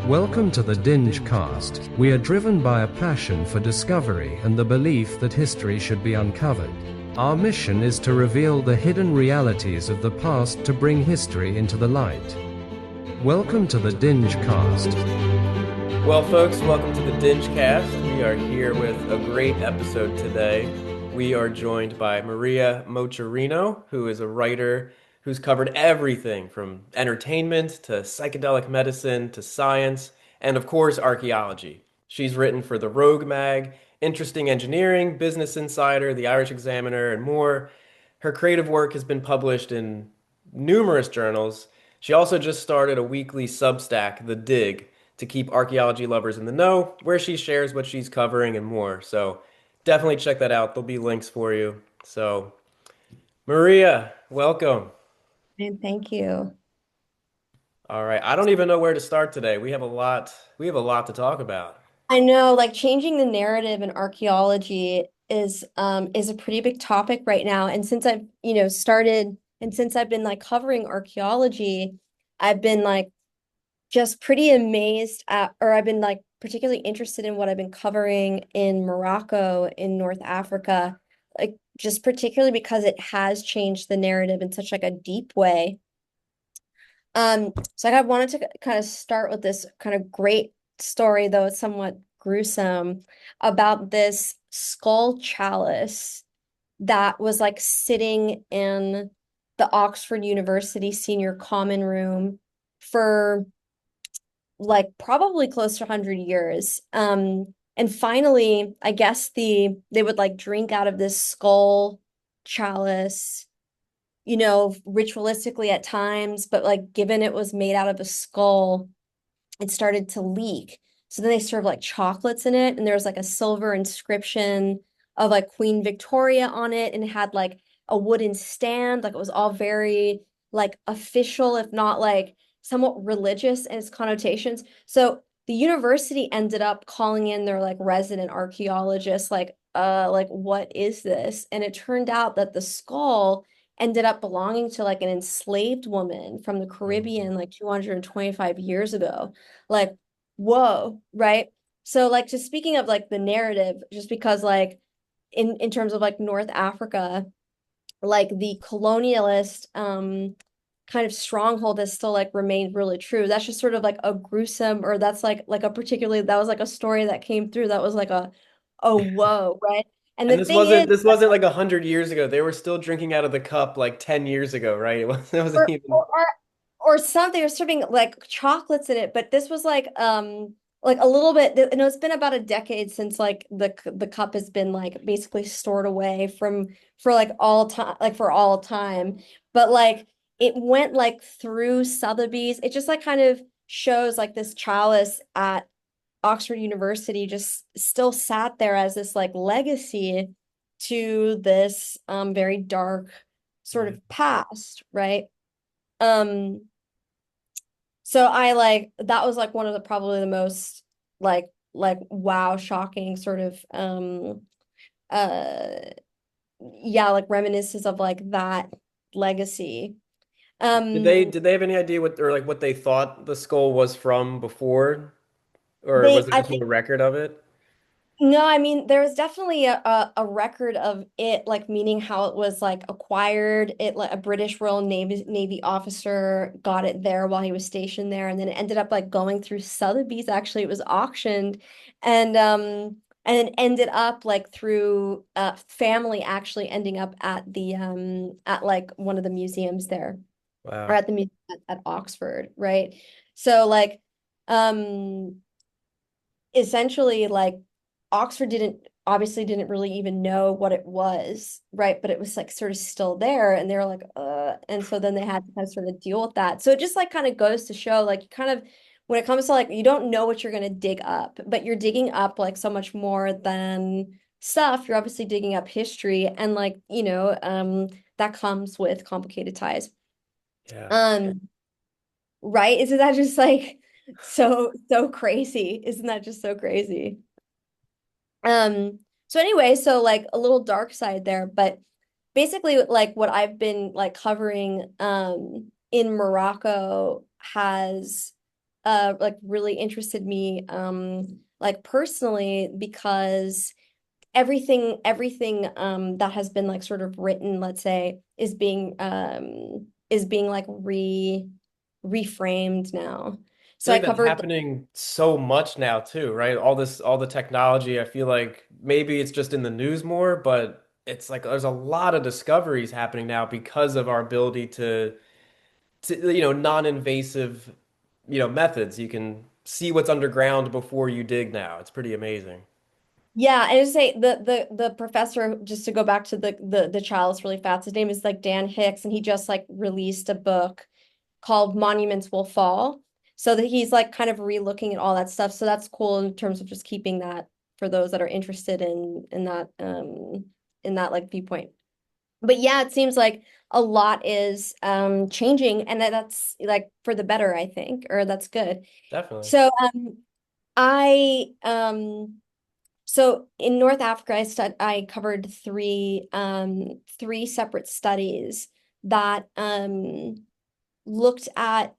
Welcome to the DingeCast. We are driven by a passion for discovery and the belief that history should be uncovered. Our mission is to reveal the hidden realities of the past to bring history into the light. Welcome to the DingeCast. Well, folks, welcome to the DingeCast. We are here with a great episode today. We are joined by Maria Mocerino, who is a writer who's covered everything from entertainment to psychedelic medicine to science, and of course, archaeology. She's written for the Rogue Mag, Interesting Engineering, Business Insider, The Irish Examiner, and more. Her creative work has been published in numerous journals. She also just started a weekly substack, TheDig, to keep archaeology lovers in the know, where she shares what she's covering and more. So definitely check that out. There'll be links for you. So, Maria, welcome. And thank you. All right. I don't even know where to start today. We have a lot to talk about. I know, like changing the narrative in archaeology is a pretty big topic right now. And since I've, started and since I've been like covering archaeology, I've been like just pretty amazed at, or I've been like particularly interested in what I've been covering in Morocco, in North Africa, like just particularly because it has changed the narrative in such like a deep way. So I wanted to kind of start with this kind of great story, though it's somewhat gruesome, about this skull chalice that was like sitting in the Oxford University senior common room for like probably close to 100 years. And finally, I guess they would like drink out of this skull chalice, ritualistically at times, but like given it was made out of a skull, it started to leak. So then they served like chocolates in it, and there was like a silver inscription of like Queen Victoria on it, and it had like a wooden stand, like it was all very like official, if not like somewhat religious in its connotations. So the university ended up calling in their like resident archaeologists, like what is this? And it turned out that the skull ended up belonging to like an enslaved woman from the Caribbean like 225 years ago. Like, whoa, right? So like just speaking of like the narrative, just because like in terms of like North Africa, like the colonialist kind of stronghold has still like remained really true. That's just sort of like a gruesome, or that's like a particularly, that was like a story that came through that was like a whoa, right? And And the this thing is, wasn't this wasn't like 100 years ago. They were still drinking out of the cup like 10 years ago, right? It wasn't or even. or or, or something, or serving like chocolates in it, but this was like a little bit, it's been about a decade since like the cup has been like basically stored away from for like all time, like for all time. But like it went like through Sotheby's. It just like kind of shows like this chalice at Oxford University just still sat there as this like legacy to this very dark sort Yeah. of past, right? Um, so I like that was like one of the probably the most like wow, shocking sort of uh yeah, like reminiscences of like that legacy. Did they Um did they have any idea what or like what they thought the skull was from before? Or was they there I just think no record of it? No, I mean, there's definitely a record of it, like meaning how it was like acquired. It like a British Royal Navy officer got it there while he was stationed there, and then it ended up like going through Sotheby's. Actually, it was auctioned, and it ended up like through family actually ending up at the at like one of the museums there, or Wow. at the museum at Oxford, right? So like um essentially like Oxford didn't obviously didn't really even know what it was, right? But it was like sort of still there, and they were like, and so then they had to kind of sort of deal with that. So it just like kind of goes to show like you kind of when it comes to like you don't know what you're gonna dig up, but you're digging up like so much more than stuff. You're obviously digging up history, and like, that comes with complicated ties. Yeah. Um, right? Isn't that just like so crazy? Isn't that just so crazy? So anyway, so like a little dark side there, but basically like what I've been like covering in Morocco has like really interested me like personally because everything that has been like sort of written, let's say, is being like reframed now. I So feel I like that's covered happening so much now too, right? All the technology, I feel like maybe it's just in the news more, but it's like there's a lot of discoveries happening now because of our ability to non-invasive, methods. You can see what's underground before you dig now. It's pretty amazing. yeah, and I just say the professor, just to go back to the child's really fast, his name is like Dan Hicks, and he just like released a book called Monuments Will Fall. So that he's like kind of re-looking at all that stuff. So that's cool in terms of just keeping that for those that are interested in that like viewpoint. But yeah, it seems like a lot is changing, and that's like for the better, I think, or that's good. Definitely. So I so in North Africa, I covered three separate studies that looked at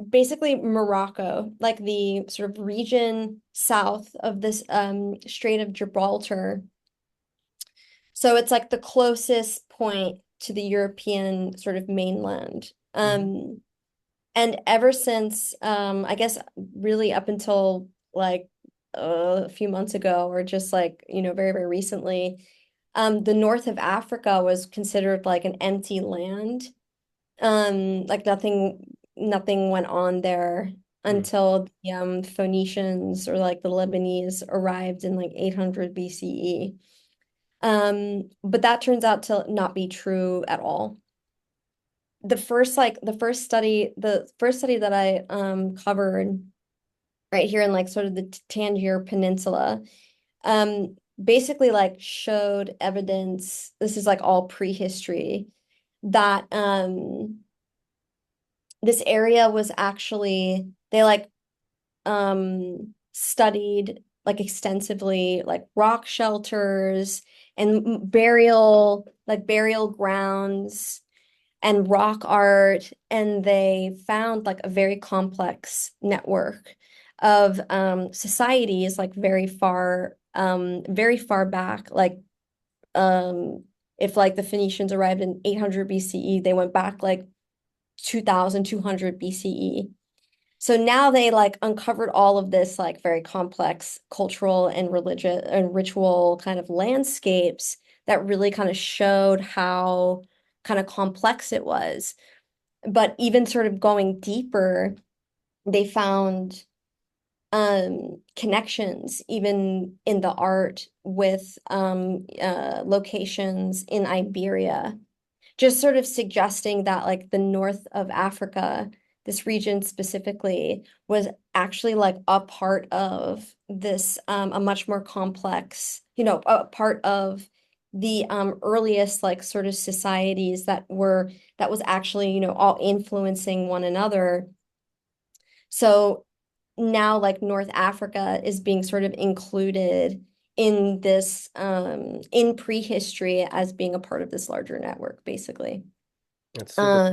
basically Morocco, like the sort of region south of this Strait of Gibraltar. So it's like the closest point to the European sort of mainland. Hmm. And ever since I guess really up until like a few months ago, or just like, very, very recently, the north of Africa was considered like an empty land. Like nothing went on there until the Phoenicians or like the Lebanese arrived in like 800 BCE. But that turns out to not be true at all. The first study that I covered right here in like sort of the Tangier Peninsula basically like showed evidence, this is like all prehistory, that this area was actually, they like studied like extensively like rock shelters and burial grounds and rock art, and they found like a very complex network of societies like very far back, like if like the Phoenicians arrived in 800 BCE, they went back like 2200 BCE. So now they like uncovered all of this like very complex cultural and religious and ritual kind of landscapes that really kind of showed how kind of complex it was. But even sort of going deeper, they found connections even in the art with locations in Iberia, just sort of suggesting that like the north of Africa, this region specifically, was actually like a part of this a much more complex, a part of the earliest like sort of societies that was actually, all influencing one another. So now like North Africa is being sort of included in this in prehistory as being a part of this larger network, basically. That's super Uh, cool.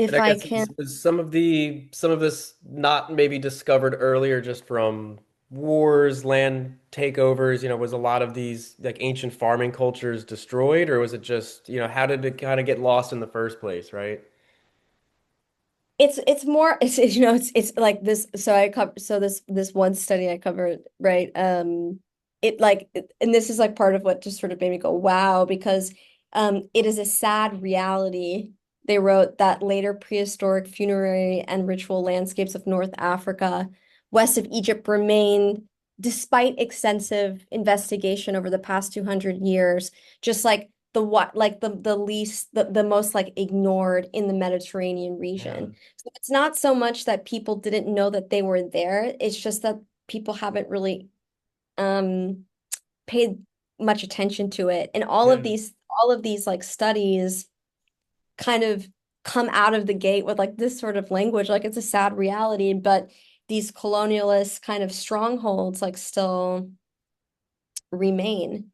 And if I I guess can, is some of this not maybe discovered earlier just from wars, land takeovers, was a lot of these like ancient farming cultures destroyed, or was it just, how did it kind of get lost in the first place, right? it's more it's like this. So I cover so this one study I covered, right? And this is like part of what just sort of made me go wow, because it is a sad reality. They wrote that later prehistoric funerary and ritual landscapes of North Africa, west of Egypt, remain, despite extensive investigation over the past 200 years, just like the most like ignored in the Mediterranean Yeah. region. So it's not so much that people didn't know that they were there. It's just that people haven't really um paid much attention to it. And Yeah. all of these like studies kind of come out of the gate with like this sort of language, like it's a sad reality, but these colonialist kind of strongholds like still remain.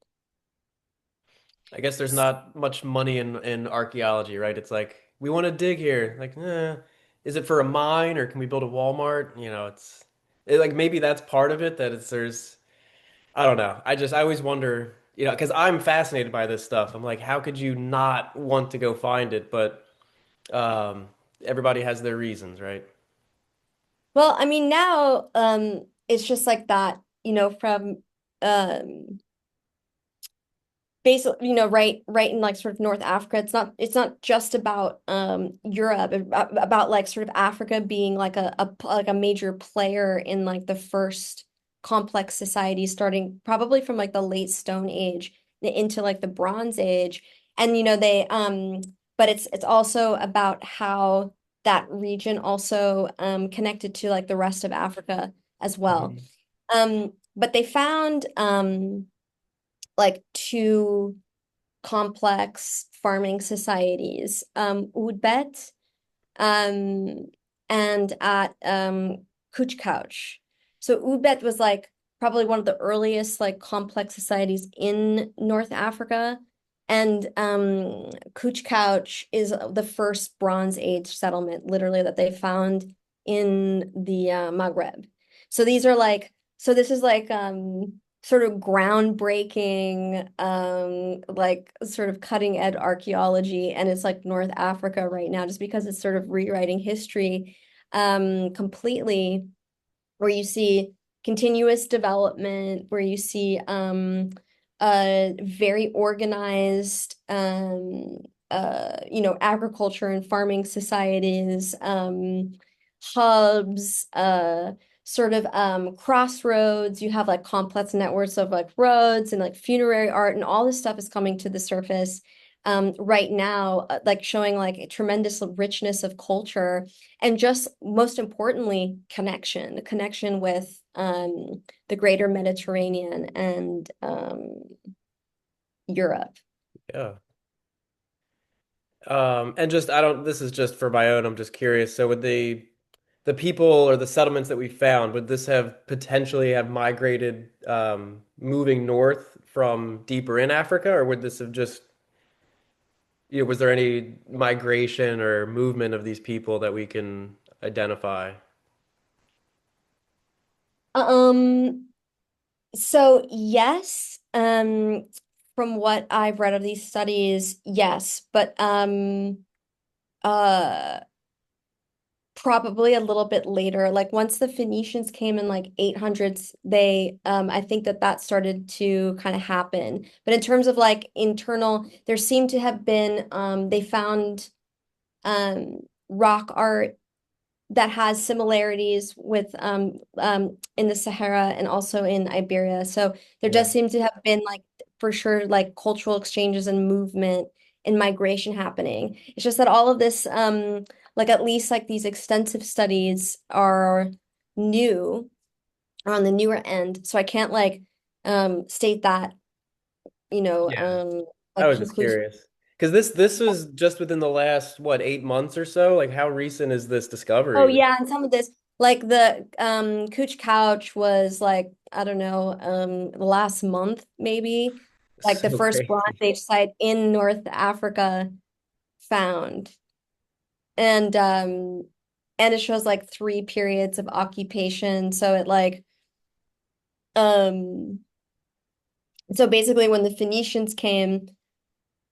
I guess there's not much money in archaeology, right? It's like we want to dig here. Like, is it for a mine or can we build a Walmart? Like maybe that's part of it that there's I don't know. I always wonder, because I'm fascinated by this stuff. I'm like, how could you not want to go find it? But um, everybody has their reasons, right? Well, I mean, now it's just like that, from um basically, right in like sort of North Africa. It's not just about Europe, about like sort of Africa being like a major player in like the first complex society starting probably from like the late Stone Age into like the Bronze Age. And they but it's also about how that region also connected to like the rest of Africa as well. Mhm. But they found like two complex farming societies, Udbet um, and at Kuchkauch. So Udbet was like probably one of the earliest like complex societies in North Africa. And Kuchkauch is the first Bronze Age settlement, literally, that they found in the Maghreb. So this is like sort of groundbreaking, like sort of cutting edge archaeology, and it's like North Africa right now, just because it's sort of rewriting history completely, where you see continuous development, where you see very organized agriculture and farming societies, hubs, sort of crossroads. You have like complex networks of like roads and like funerary art, and all this stuff is coming to the surface right now, like showing like a tremendous richness of culture, and just most importantly, connection with the greater Mediterranean and Europe. Yeah. And just I don't. This is just for my own. I'm just curious. So would the people or the settlements that we found, would this have potentially have migrated, moving north from deeper in Africa, or would this have just, was there any migration or movement of these people that we can identify? Um, so yes, from what I've read of these studies, yes, but uh probably a little bit later. Like once the Phoenicians came in like 800s, they I think that started to kind of happen. But in terms of like internal, there seemed to have been they found rock art that has similarities with in the Sahara and also in Iberia. So there Yeah. does seem to have been like for sure like cultural exchanges and movement and migration happening. It's just that all of this like at least like these extensive studies are new, are on the newer end. So I can't like state that, you know, Yeah. um I like was just conclusive. curious. Because this was just within the last, what, 8 months or so? Like, how recent is this Oh discovery? yeah, and some of this, like the Cooch Couch was like, I don't know, last month maybe, like the So first Bronze crazy. Age site in North Africa found. And and it shows like three periods of occupation. So it like um so basically when the Phoenicians came,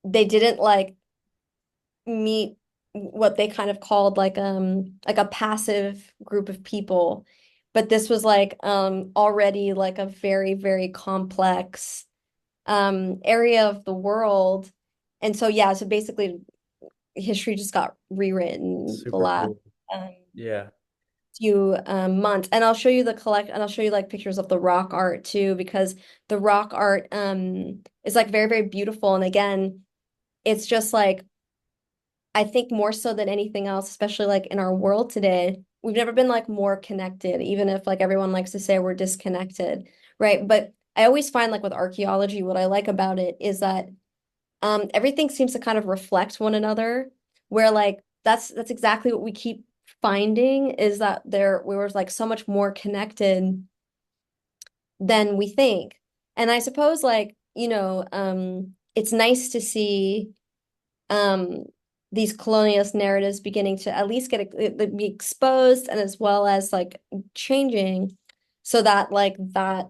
they didn't like meet what they kind of called like a passive group of people, but this was like already like a very very complex area of the world. And so yeah, so basically history just got rewritten the Super last cool. um Yeah. few months. And I'll show you and I'll show you like pictures of the rock art too, because the rock art is like very very beautiful. And again, it's just like I think more so than anything else, especially like in our world today, we've never been like more connected, even if like everyone likes to say we're disconnected, right? But I always find like with archaeology, what I like about it is that everything seems to kind of reflect one another, where like that's exactly what we keep finding, is that we were like so much more connected than we think. And I suppose like, it's nice to see um these colonialist narratives beginning to at least be exposed and as well as like changing so that like that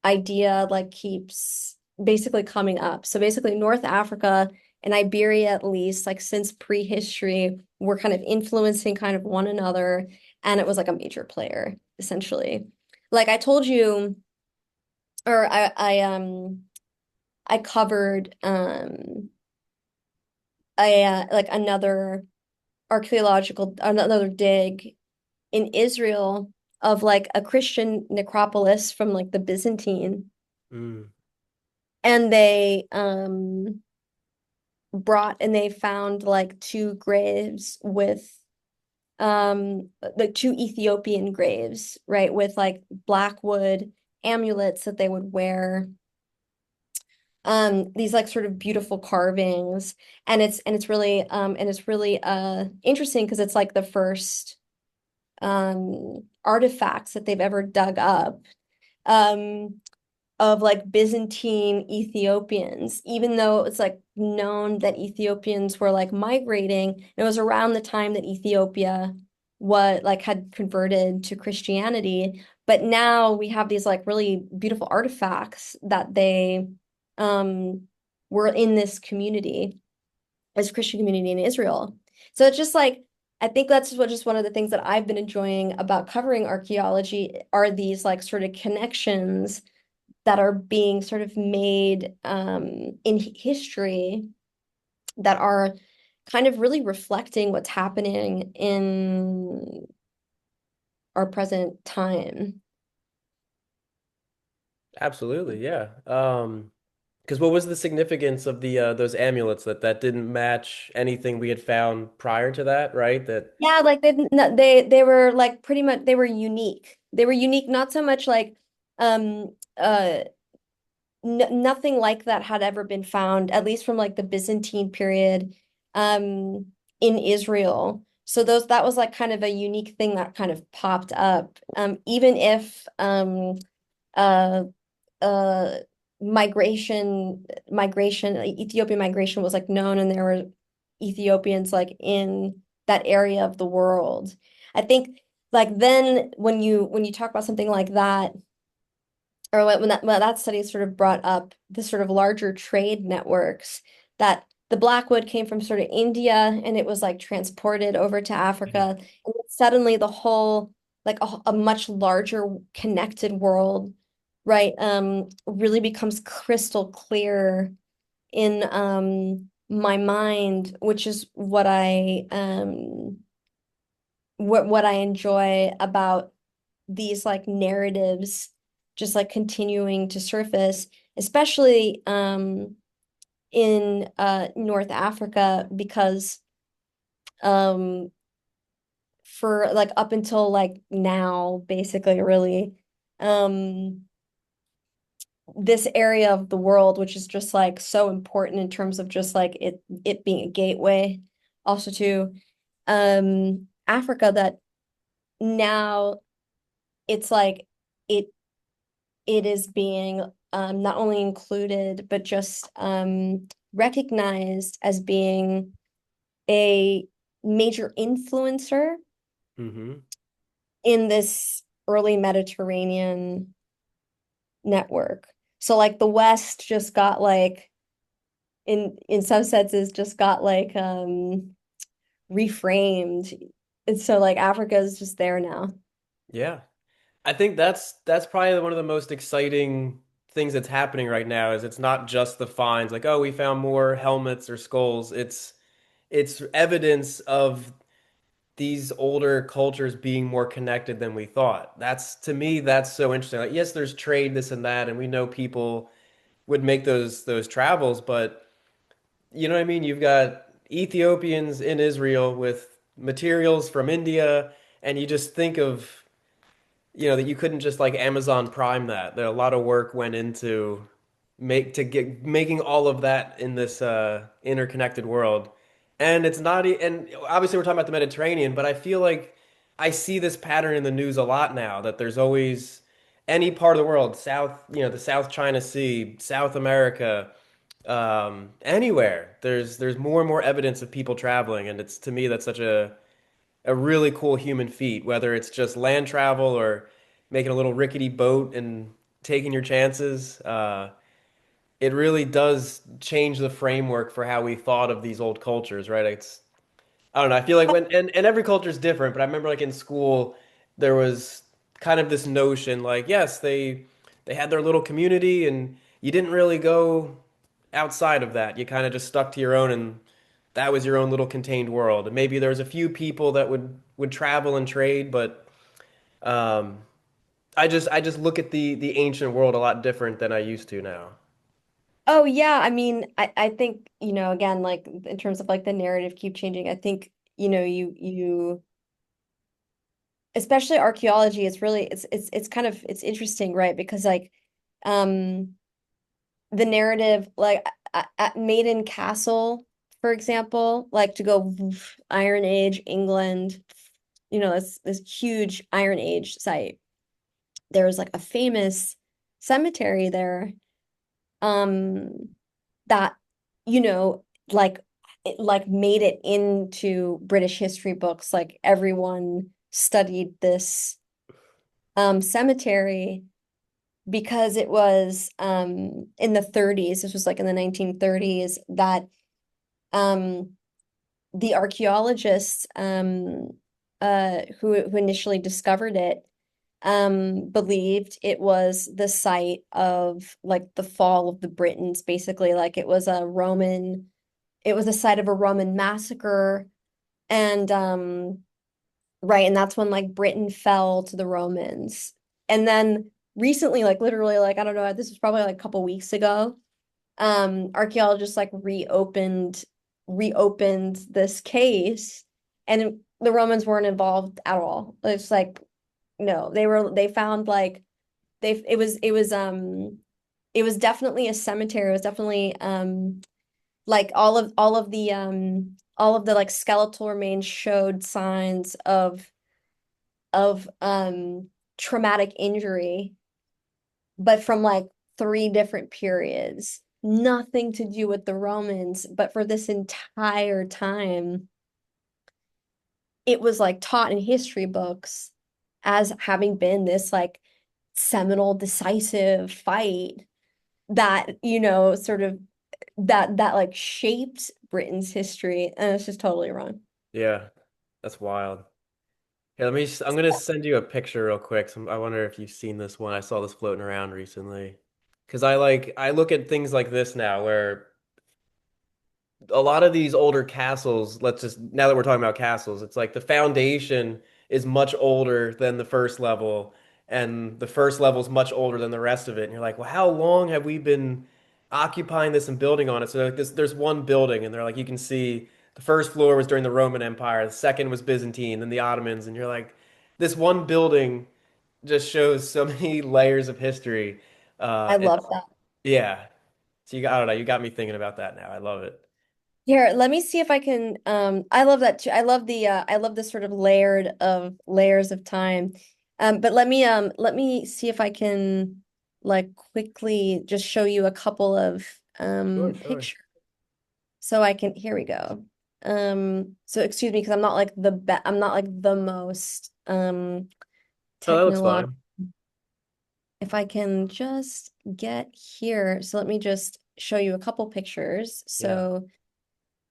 idea like keeps basically coming up. So basically North Africa and Iberia at least like since prehistory were kind of influencing kind of one another and it was like a major player essentially. Like I told you or I covered like another dig in Israel of like a Christian necropolis from like the Byzantine. Mm. And they found like two graves with like two Ethiopian graves, right, with like black wood amulets that they would wear. These like sort of beautiful carvings. And it's really interesting because it's like the first artifacts that they've ever dug up. Um of like Byzantine Ethiopians, even though it's like known that Ethiopians were like migrating. It was around the time that Ethiopia had converted to Christianity. But now we have these like really beautiful artifacts that they um were in this community, this Christian community in Israel. So it's just like I think that's just one of the things that I've been enjoying about covering archaeology are these like sort of connections that are being sort of made in history that are kind of really reflecting what's happening in our present time. Absolutely, yeah. Because what was the significance of the those amulets that didn't match anything we had found prior to that, right? That Yeah, like they were like pretty much they were unique. They were unique, not so much like um n nothing like that had ever been found, at least from like the Byzantine period, in Israel. So that was like kind of a unique thing that kind of popped up. Even if uh uh Ethiopian migration was like known and there were Ethiopians like in that area of the world. I think like then when you talk about something like that or when that study sort of brought up the sort of larger trade networks that the Blackwood came from sort of India and it was like transported over to Africa. And suddenly the whole like a much larger connected world, right, really becomes crystal clear in my mind, which is what I enjoy about these like narratives just like continuing to surface, especially in North Africa, because um for like up until like now, basically, really, um this area of the world, which is just like so important in terms of just like it being a gateway also to Africa, that now it's like it it is being not only included, but just recognized as being a major influencer hmm. in this early Mediterranean network. So like the West just got like in some senses just got like reframed. And so like Africa is just there now. Yeah. I think that's probably one of the most exciting things that's happening right now is it's not just the finds like, oh, we found more helmets or skulls. It's evidence of these older cultures being more connected than we thought. That's to me, that's so interesting. Like, yes, there's trade, this and that, and we know people would make those travels, but you know what I mean? You've got Ethiopians in Israel with materials from India, and you just think of, that you couldn't just like Amazon Prime that. There a lot of work went into making all of that in this interconnected world. And it's not and obviously we're talking about the Mediterranean, but I feel like I see this pattern in the news a lot now that there's always any part of the world, the South China Sea, South America, Anywhere. There's more and more evidence of people traveling, and it's to me that's such a really cool human feat, whether it's just land travel or making a little rickety boat and taking your chances. It really does change the framework for how we thought of these old cultures, right? I don't know. I feel like and every culture is different, but I remember like in school there was kind of this notion like, yes, they had their little community and you didn't really go outside of that. You kind of just stuck to your own and that was your own little contained world. And maybe there was a few people that would travel and trade, but um I just look at the ancient world a lot different than I used to now. Oh yeah, I mean, I think, again, like in terms of like the narrative keep changing. I think, you especially archaeology, it's really it's kind of it's interesting, right? Because like um the narrative like at Maiden Castle, for example, like to go Iron Age, England, this huge Iron Age site. There was like a famous cemetery there, um, that, you know, like it like made it into British history books. Like everyone studied this cemetery because it was in the 30s. This was like in the 1930s that um the archaeologists who initially discovered it believed it was the site of like the fall of the Britons, basically. Like it was a site of a Roman massacre. And right, and that's when like Britain fell to the Romans. And then recently, like literally, like I don't know, this was probably like a couple weeks ago, archaeologists like reopened this case, and the Romans weren't involved at all. It's like no, they found like it was definitely a cemetery. It was definitely like all of the like skeletal remains showed signs of traumatic injury, but from like three different periods. Nothing to do with the Romans, but for this entire time, it was like taught in history books as having been this like seminal, decisive fight that, sort of that like shaped Britain's history, and it's just totally wrong. Yeah, that's wild. Here, I'm gonna send you a picture real quick. I wonder if you've seen this one. I saw this floating around recently. Because I look at things like this now where a lot of these older castles, let's just now that we're talking about castles, it's like the foundation is much older than the first level, and the first level is much older than the rest of it. And you're like, well, how long have we been occupying this and building on it? So like this, there's one building, and they're like, you can see the first floor was during the Roman Empire, the second was Byzantine, then the Ottomans, and you're like, this one building just shows so many layers of history. I It's love that. yeah. So I don't know, you got me thinking about that now. I love it. Here, let me see if I can I love that too. I love this sort of layers of time. But let me see if I can like quickly just show you a couple of Sure, sure. pictures so I can here we go. So excuse me because I'm not like the most Oh, that looks technological. fine. If I can just get here. So let me just show you a couple pictures. Yeah. So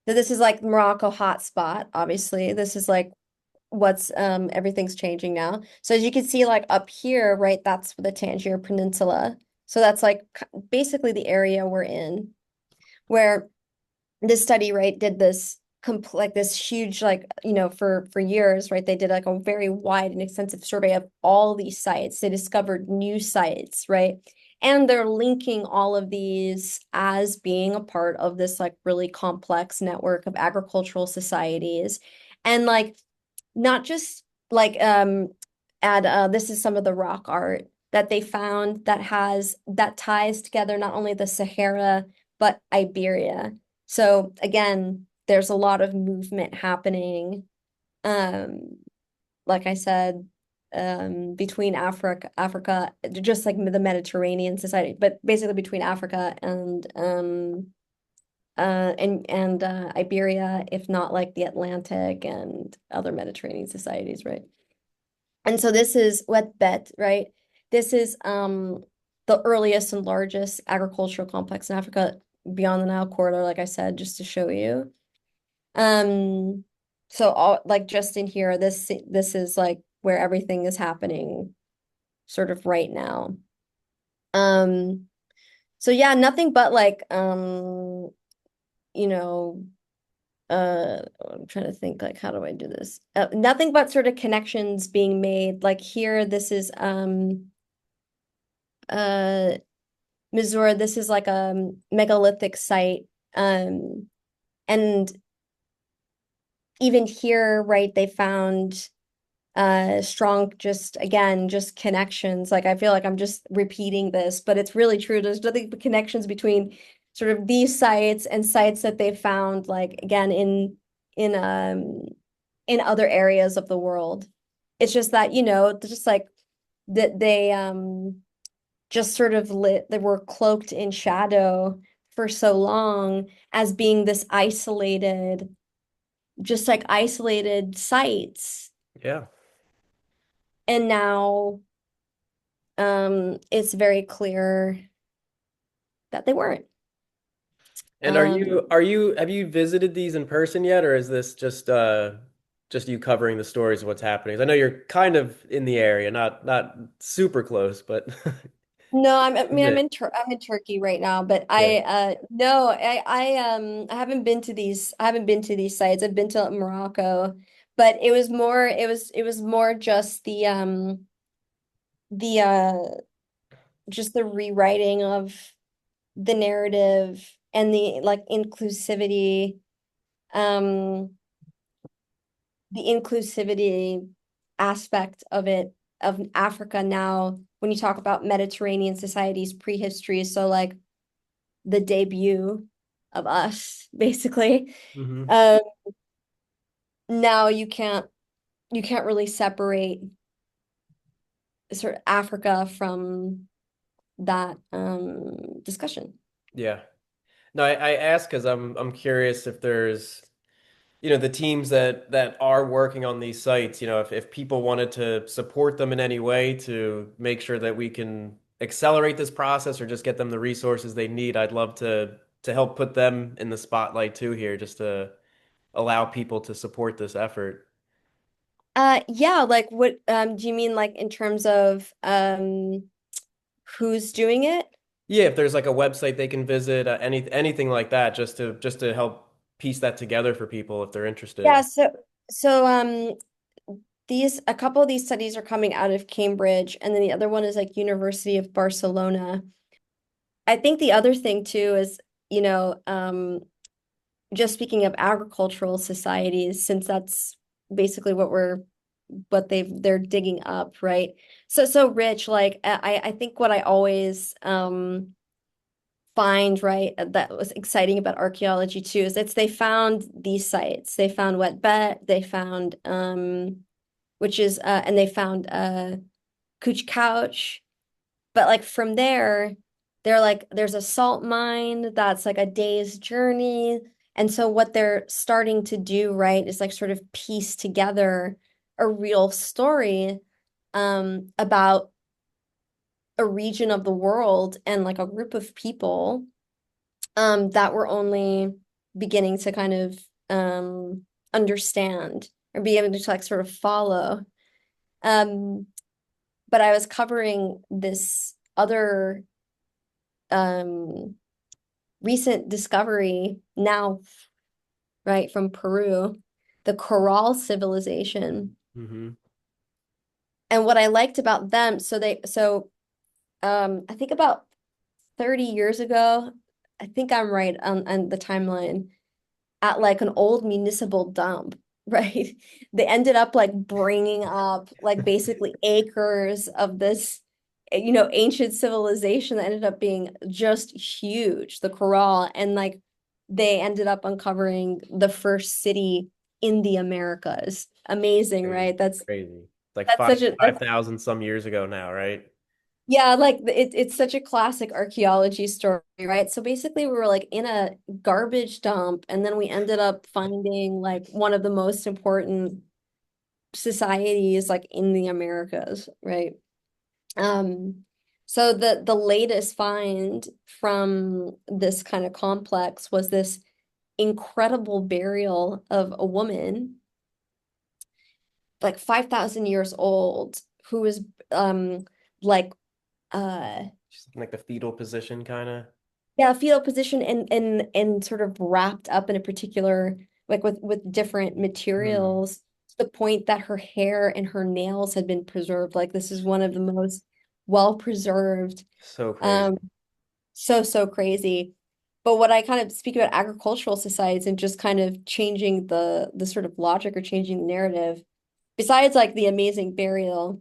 this is like Morocco hotspot, obviously. This is like what's everything's changing now. So as you can see, like up here, right, that's the Tangier Peninsula. So that's like basically the area we're in, where this study, right, did this like this huge, like, for years, right, they did like a very wide and extensive survey of all these sites. They discovered new sites, right? And they're linking all of these as being a part of this like really complex network of agricultural societies. And like not just like add this is some of the rock art that they found that ties together not only the Sahara but Iberia. So again, there's a lot of movement happening, um, like I said, between Africa, just like the Mediterranean society, but basically between Africa and and Iberia, if not like the Atlantic and other Mediterranean societies, right? And so this is wet bed, right? This is the earliest and largest agricultural complex in Africa beyond the Nile corridor, like I said, just to show you. Um, so all like just in here, this is like where everything is happening sort of right now. Um, so yeah, nothing but like you know, I'm trying to think like how do I do this? Nothing but sort of connections being made. Like here, this is uh Missouri, this is like a megalithic site. And even here, right, they found strong just again just connections. Like I feel like I'm just repeating this, but it's really true. There's nothing but connections between sort of these sites and sites that they found like again in um in other areas of the world. It's just that, just like that they just sort of they were cloaked in shadow for so long as being this isolated, just like isolated sites. Yeah. And now it's very clear that they weren't. And Um, have you visited these in person yet, or is this just you covering the stories of what's happening? 'Cause I know you're kind of in the area, not super close, but no, I a mean bit. I'm in Turkey right now, but Yeah. no, I haven't been to these sites. I've been to Morocco, but it was more just the just the rewriting of the narrative and the like um inclusivity aspect of it, of Africa now when you talk about Mediterranean societies prehistory, so like the debut of us basically. Hmm. um Now you can't really separate sort of Africa from that discussion. Yeah. No, I ask because I'm curious if there's the teams that are working on these sites, if people wanted to support them in any way to make sure that we can accelerate this process or just get them the resources they need, I'd love to help put them in the spotlight too here, just to allow people to support this effort. Yeah, like what do you mean like in terms of who's doing it? Yeah, if there's like a website they can visit, anything like that, just to help piece that together for people if they're Yeah, interested. so these a couple of these studies are coming out of Cambridge, and then the other one is like University of Barcelona. I think the other thing too is, you know, just speaking of agricultural societies, since that's basically what they're digging up, right? So rich, like I think what I always find, right, that was exciting about archaeology too, is they found these sites. They found Wet Bet, they found which is and they found Cooch Couch. But like from there, they're like there's a salt mine that's like a day's journey. And so what they're starting to do, right, is like sort of piece together a real story about a region of the world and like a group of people that we're only beginning to kind of understand or be able to like sort of follow. Um, but I was covering this other um, recent discovery now, right, from Peru, the Coral civilization. Hmm. And what I liked about them, I think about 30 years ago, I think I'm right on the timeline, at like an old municipal dump, right? They ended up like bringing up like basically acres of this, ancient civilization that ended up being just huge, the Corral, and like they ended up uncovering the first city in the Americas. Amazing, Crazy, right? That's crazy. It's like that's such a that's 5,000 some years ago now, right? Yeah, like it's such a classic archaeology story, right? So basically we were like in a garbage dump and then we ended up finding like one of the most important societies like in the Americas, right? Um, so the latest find from this kind of complex was this incredible burial of a woman like 5,000 years old who was like uh Just like the fetal position, kind of. yeah, fetal position and sort of wrapped up in a particular like with different Hmm. materials to the point that her hair and her nails had been preserved. Like this is one of the most well preserved. So Um, crazy. so crazy. But what I kind of speak about agricultural societies and just kind of changing the sort of logic or changing the narrative, besides like the amazing burial,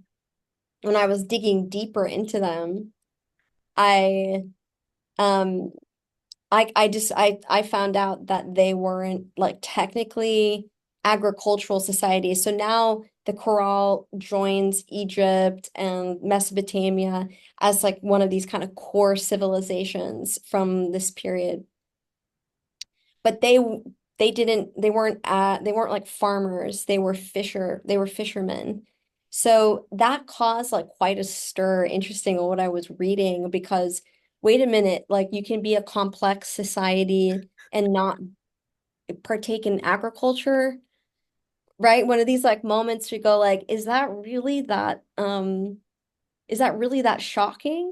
when I was digging deeper into them, I um I found out that they weren't like technically agricultural societies. So now the Corral joins Egypt and Mesopotamia as like one of these kind of core civilizations from this period. But they weren't like farmers. They were fishermen. So that caused like quite a stir, interesting on what I was reading because wait a minute, like you can be a complex society and not partake in agriculture, right? One of these like moments we go like, is that really that shocking?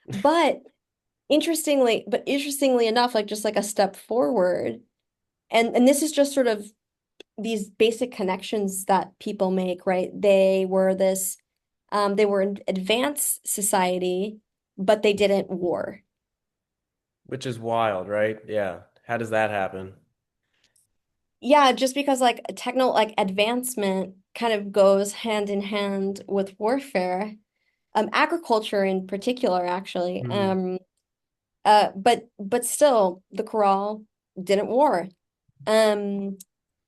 But interestingly enough, like just like a step forward, and this is just sort of these basic connections that people make, right? They were an advanced society, but they didn't war. Which is wild, right? Yeah. How does that happen? Yeah, just because like like advancement kind of goes hand in hand with warfare, agriculture in particular, actually. Hmm. But still, the Corral didn't war. Um,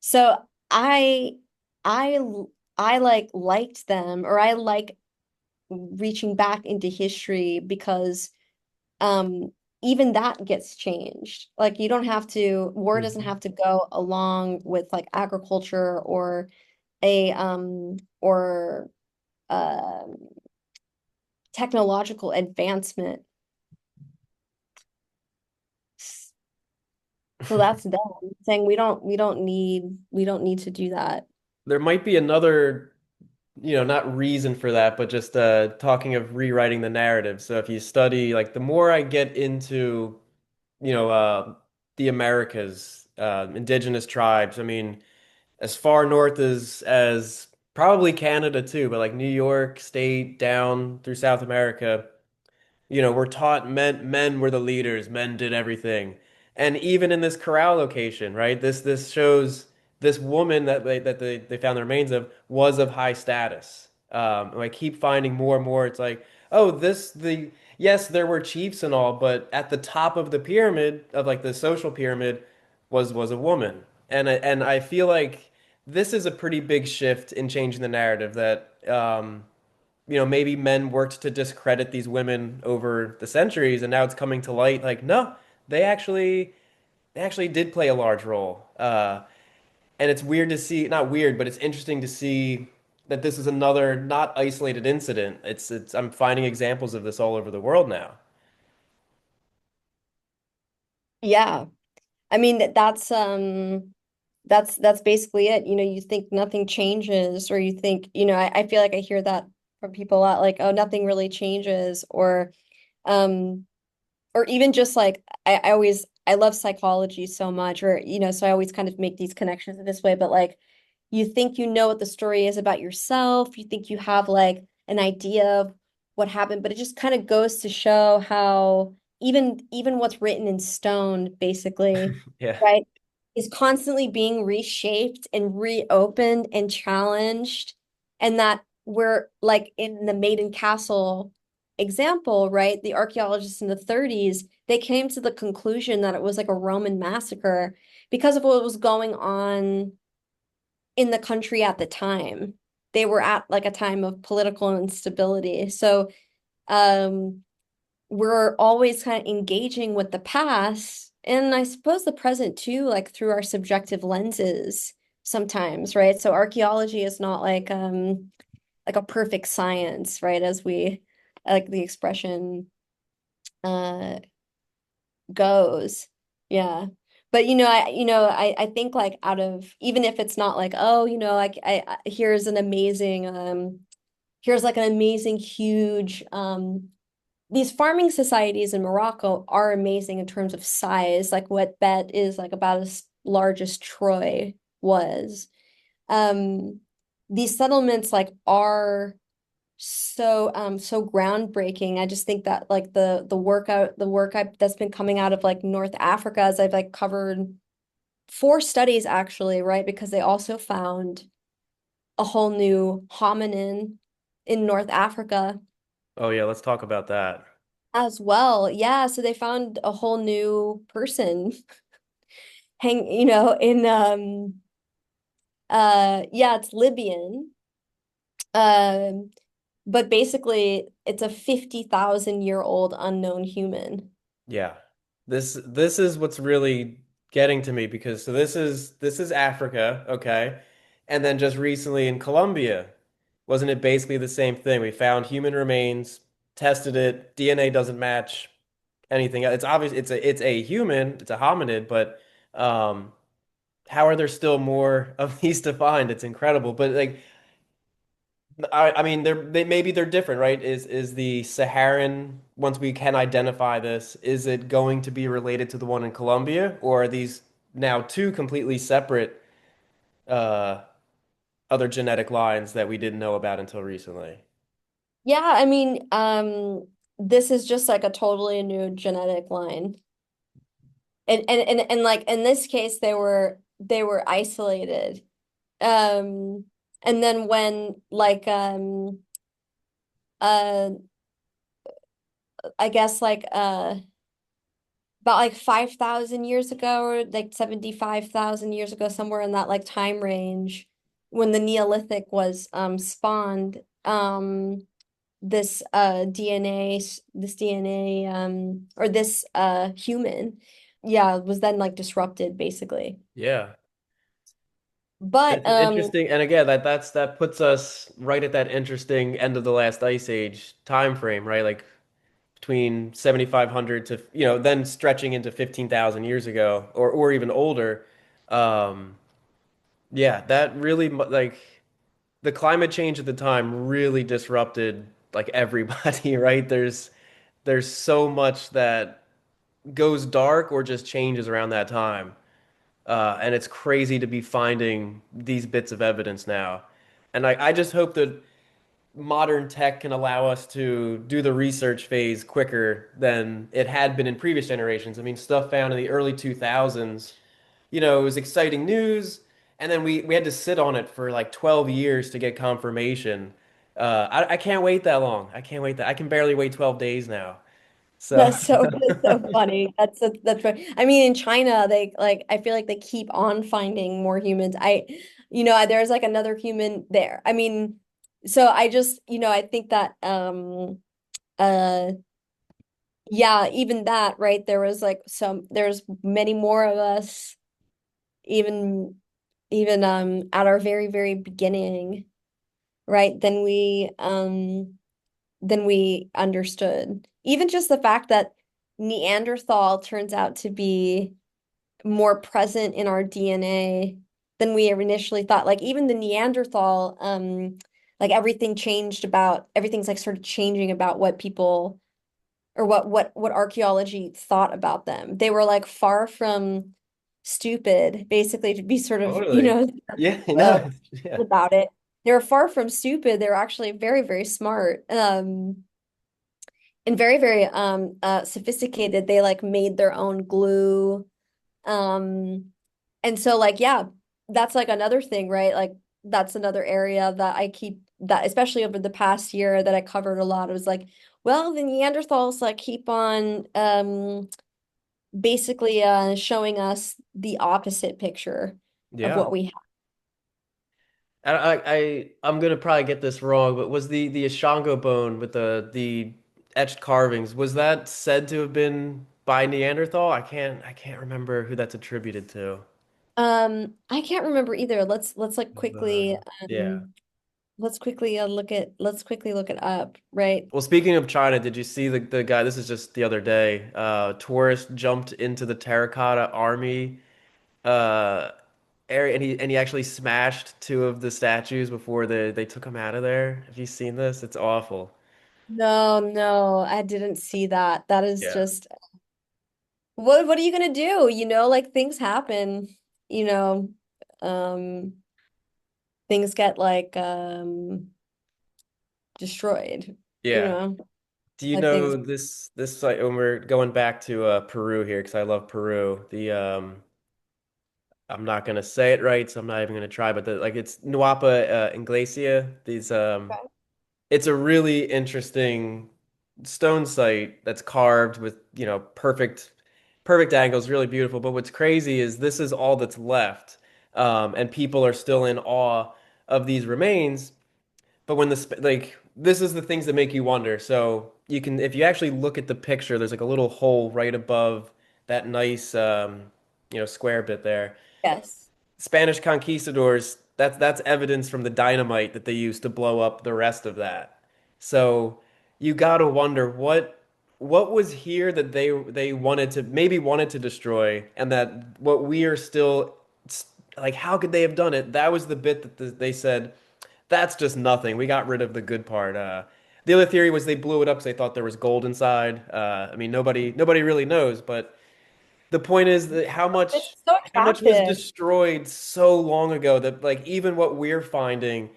so I I I like liked them, or I like reaching back into history because um even that gets changed. Like you don't have to, war doesn't Hmm. have to go along with like agriculture a or um technological advancement. So that's them saying we don't need to do that. There might be another, not reason for that, but just talking of rewriting the narrative. So if you study, like, the more I get into, you know, the Americas, indigenous tribes, I mean, as far north as probably Canada too, but like New York State down through South America. We're taught men were the leaders, men did everything. And even in this corral location, right? This shows this woman that they found the remains of was of high status. And I keep finding more and more. It's like, oh, yes, there were chiefs and all, but at the top of the pyramid of like the social pyramid was a woman. And I feel like this is a pretty big shift in changing the narrative that maybe men worked to discredit these women over the centuries, and now it's coming to light. Like, no, they actually did play a large role. And it's weird to see, not weird, but it's interesting to see that this is another not isolated incident. I'm finding examples of this all over the world now. Yeah. I mean that's basically it. You know, you think nothing changes, or you think, I feel like I hear that from people a lot, like, oh, nothing really changes, um or even just like I love psychology so much, or so I always kind of make these connections in this way, but like you think you know what the story is about yourself, you think you have like an idea of what happened, but it just kind of goes to show how even what's written in stone, basically, Yeah. right, is constantly being reshaped and reopened and challenged, and that we're like in the Maiden Castle example, right? The archaeologists in the 30s, they came to the conclusion that it was like a Roman massacre because of what was going on in the country at the time. They were at like a time of political instability. So um, we're always kind of engaging with the past, and I suppose the present too, like through our subjective lenses sometimes, right? So archaeology is not like a perfect science, right? As we like the expression uh goes. Yeah. But I think like out of even if it's not like, oh, like here's an amazing here's like an amazing huge these farming societies in Morocco are amazing in terms of size, like what Bet is like about as large as Troy was. Um, these settlements like are so groundbreaking. I just think that like the work that's been coming out of like North Africa as I've like covered four studies actually, right? Because they also found a whole new hominin in North Africa Oh yeah, let's talk about that. as well. Yeah, so they found a whole new person in yeah, it's Libyan. Um but basically it's a 50,000-year-old unknown human. Yeah. This is what's really getting to me because so this is Africa, okay? And then just recently in Colombia, wasn't it basically the same thing? We found human remains, tested it, DNA doesn't match anything. It's obvious it's a human, it's a hominid, but um how are there still more of these to find? It's incredible. But like I mean, maybe they're different, right? Is the Saharan, once we can identify this, is it going to be related to the one in Colombia, or are these now two completely separate uh, other genetic lines that we didn't know about until recently? Yeah, I mean, this is just like a totally new genetic line. And like in this case they were isolated. Um and then when like uh I guess like about like 5,000 years ago or like 75,000 years ago, somewhere in that like time range, when the Neolithic was spawned, this DNA or this human, yeah, was then like disrupted basically. Yeah. But It's an interesting, and again, that puts us right at that interesting end of the last ice age time frame, right? Like between 7,500 to, then stretching into 15,000 years ago or even older. Um, yeah, that really like the climate change at the time really disrupted like everybody, right? There's so much that goes dark or just changes around that time. And it's crazy to be finding these bits of evidence now. And I just hope that modern tech can allow us to do the research phase quicker than it had been in previous generations. I mean, stuff found in the early 2000s, it was exciting news, and then we had to sit on it for like 12 years to get confirmation. I can't wait that long. I can't wait that. I can barely wait 12 days now. So, that's so funny. That's right. I mean, in China, they like I feel like they keep on finding more humans. There's like another human there. I mean, so I just, I think that uh yeah, even that, right? There's many more of us even at our very, very beginning, right? Than we understood. Even just the fact that Neanderthal turns out to be more present in our DNA than we initially thought. Like even the Neanderthal, like everything's like sort of changing about what people or what archaeology thought about them. They were like far from stupid, basically, to be sort of, totally. Yeah, uh, no, yeah. about it. They were far from stupid. They were actually very, very smart. And very, very sophisticated. They like made their own glue. Um, and so like yeah, that's like another thing, right? Like that's another area that I keep that especially over the past year that I covered a lot. It was like, well, the Neanderthals like keep on basically showing us the opposite picture of Yeah. what we have. I'm gonna probably get this wrong, but was the Ashango bone with the etched carvings. Was that said to have been by Neanderthal? I can't remember who that's attributed to. I can't remember either. Let's like quickly Yeah. let's quickly look it up, right? Well, speaking of China, did you see the guy? This is just the other day. Tourist jumped into the terracotta army uh area, and he actually smashed two of the statues before they took him out of there. Have you seen this? It's awful. No, no, I didn't see that. That is Yeah. just what are you gonna do? Like things happen, you know, um things get like destroyed, you Yeah. know, Do you like things. know this site when we're going back to Peru here because I love Peru. The I'm not gonna say it right, so I'm not even gonna try, but it's Nuapa Inglesia. These it's a really interesting stone site that's carved with, perfect angles, really beautiful. But what's crazy is this is all that's left. And people are still in awe of these remains. But this is the things that make you wonder. So you can, if you actually look at the picture, there's like a little hole right above that nice, square bit there. Yes. Spanish conquistadors, that's evidence from the dynamite that they used to blow up the rest of that. So you gotta wonder what was here that they wanted to destroy, and that what we are still like, how could they have done it? That was the bit that they said that's just nothing. We got rid of the good part. The other theory was they blew it up because they thought there was gold inside. I mean, nobody really knows, but the point is that It's so how much was attractive. destroyed so long ago that like even what we're finding,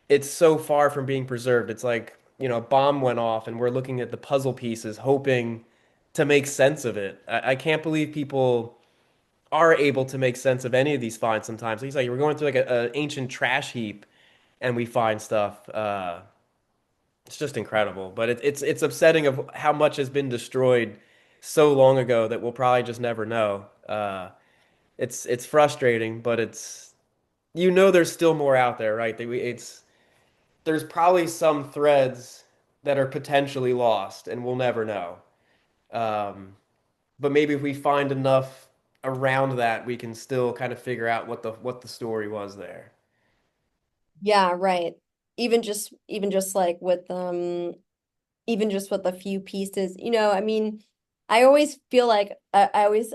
it's so far from being preserved. It's like, a bomb went off and we're looking at the puzzle pieces hoping to make sense of it. I can't believe people are able to make sense of any of these finds sometimes. He's like we're going through like an ancient trash heap and we find stuff. It's just incredible, but it's upsetting of how much has been destroyed so long ago that we'll probably just never know. It's frustrating, but there's still more out there, right? There's probably some threads that are potentially lost, and we'll never know. Um, but maybe if we find enough around that, we can still kind of figure out what the story was there. Yeah, right. Even just like with even just with a few pieces, I mean, I always feel like I always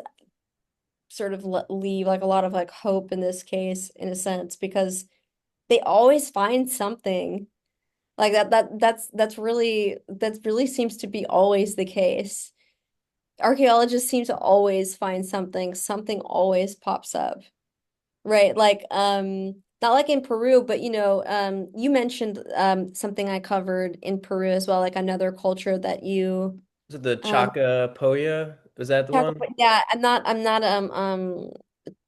sort of leave like a lot of like hope in this case in a sense because they always find something like that really seems to be always the case. Archaeologists seem to always find something always pops up. Right. Like not like in Peru, but you mentioned something I covered in Peru as well, like another culture that you Is it the um Chacapoya? Is that the talk one? about. Yeah, I'm not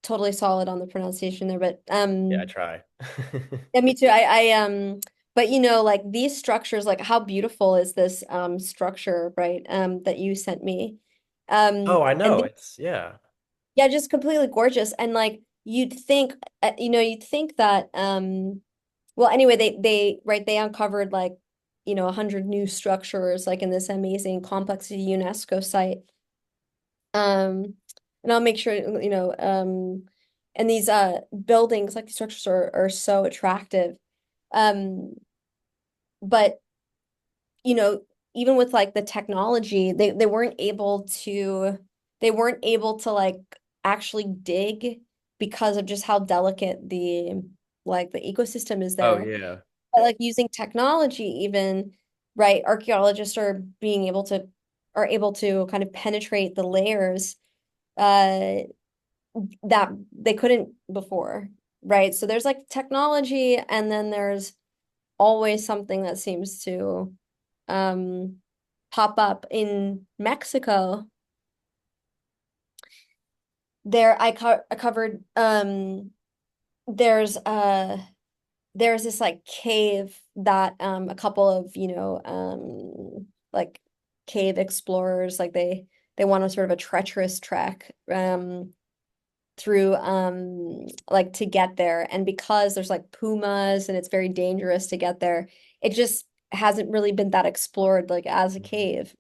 totally solid on the pronunciation there, but Yeah, I try. yeah, me too. But like these structures, like how beautiful is this structure, right? That you sent me. Oh, I And know. Yeah. yeah, just completely gorgeous. And like you'd think that well anyway, they uncovered like 100 new structures like in this amazing complex UNESCO site. And I'll make sure and these buildings like these structures are so attractive. Um but you know, even with like the technology, they weren't able to like actually dig because of just how delicate the ecosystem is Oh, there. yeah. But like using technology even, right, archaeologists are able to kind of penetrate the layers uh that they couldn't before, right? So there's like technology and then there's always something that seems to um pop up in Mexico. There I covered there's there's this like cave that a couple of like cave explorers like they want a sort of a treacherous trek through like to get there, and because there's like pumas and it's very dangerous to get there, it just hasn't really been that explored like as a cave.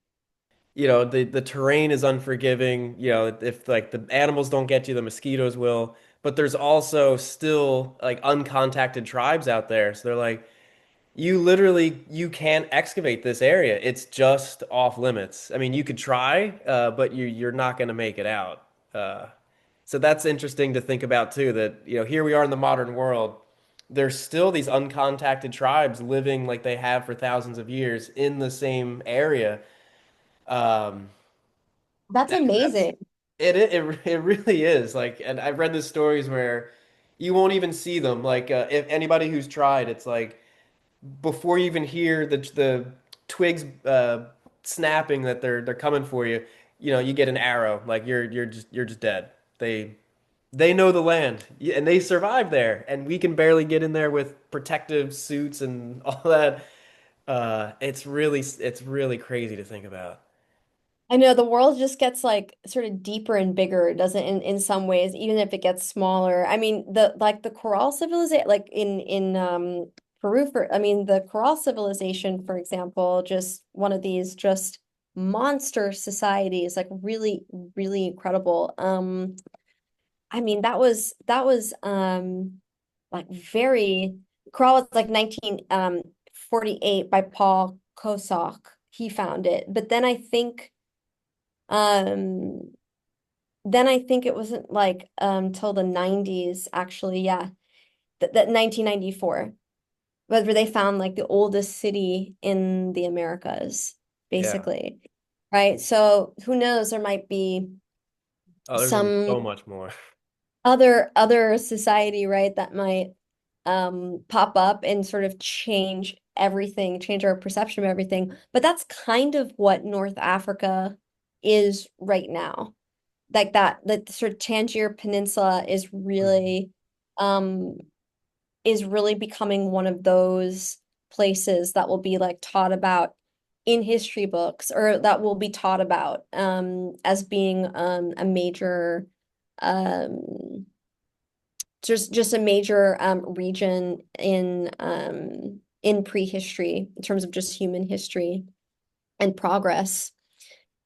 The terrain is unforgiving. If like the animals don't get you, the mosquitoes will. But there's also still like uncontacted tribes out there. So they're like, you can't excavate this area. It's just off limits. I mean, you could try, but you're not going to make it out. So that's interesting to think about too, that here we are in the modern world. There's still these uncontacted tribes living like they have for thousands of years in the same area. Um, That's that's amazing. it really is like, and I've read the stories where you won't even see them. Like if anybody who's tried, it's like before you even hear the twigs snapping that they're coming for you, you get an arrow. Like you're just dead. They know the land and they survive there, and we can barely get in there with protective suits and all that. It's really crazy to think about. I know the world just gets like sort of deeper and bigger, doesn't in some ways, even if it gets smaller. I mean, the coral civilization, like in Peru, for I mean, the coral civilization, for example, just one of these just monster societies, like really, really incredible. I mean, that was like very coral was like 1948 by Paul Kosok. He found it, but um, then I think it wasn't like till the 90s actually, yeah. That 1994, where they found like the oldest city in the Americas, Yeah. basically. Right? So who knows, there might be Oh, there's some so much more. other society, right, that might pop up and sort of change everything, change our perception of everything. But that's kind of what North Africa is right now. Like that sort of Tangier Peninsula Mhm. um is really becoming one of those places that will be like taught about in history books, or that will be taught about as being a major um just a major region in prehistory in terms of just human history and progress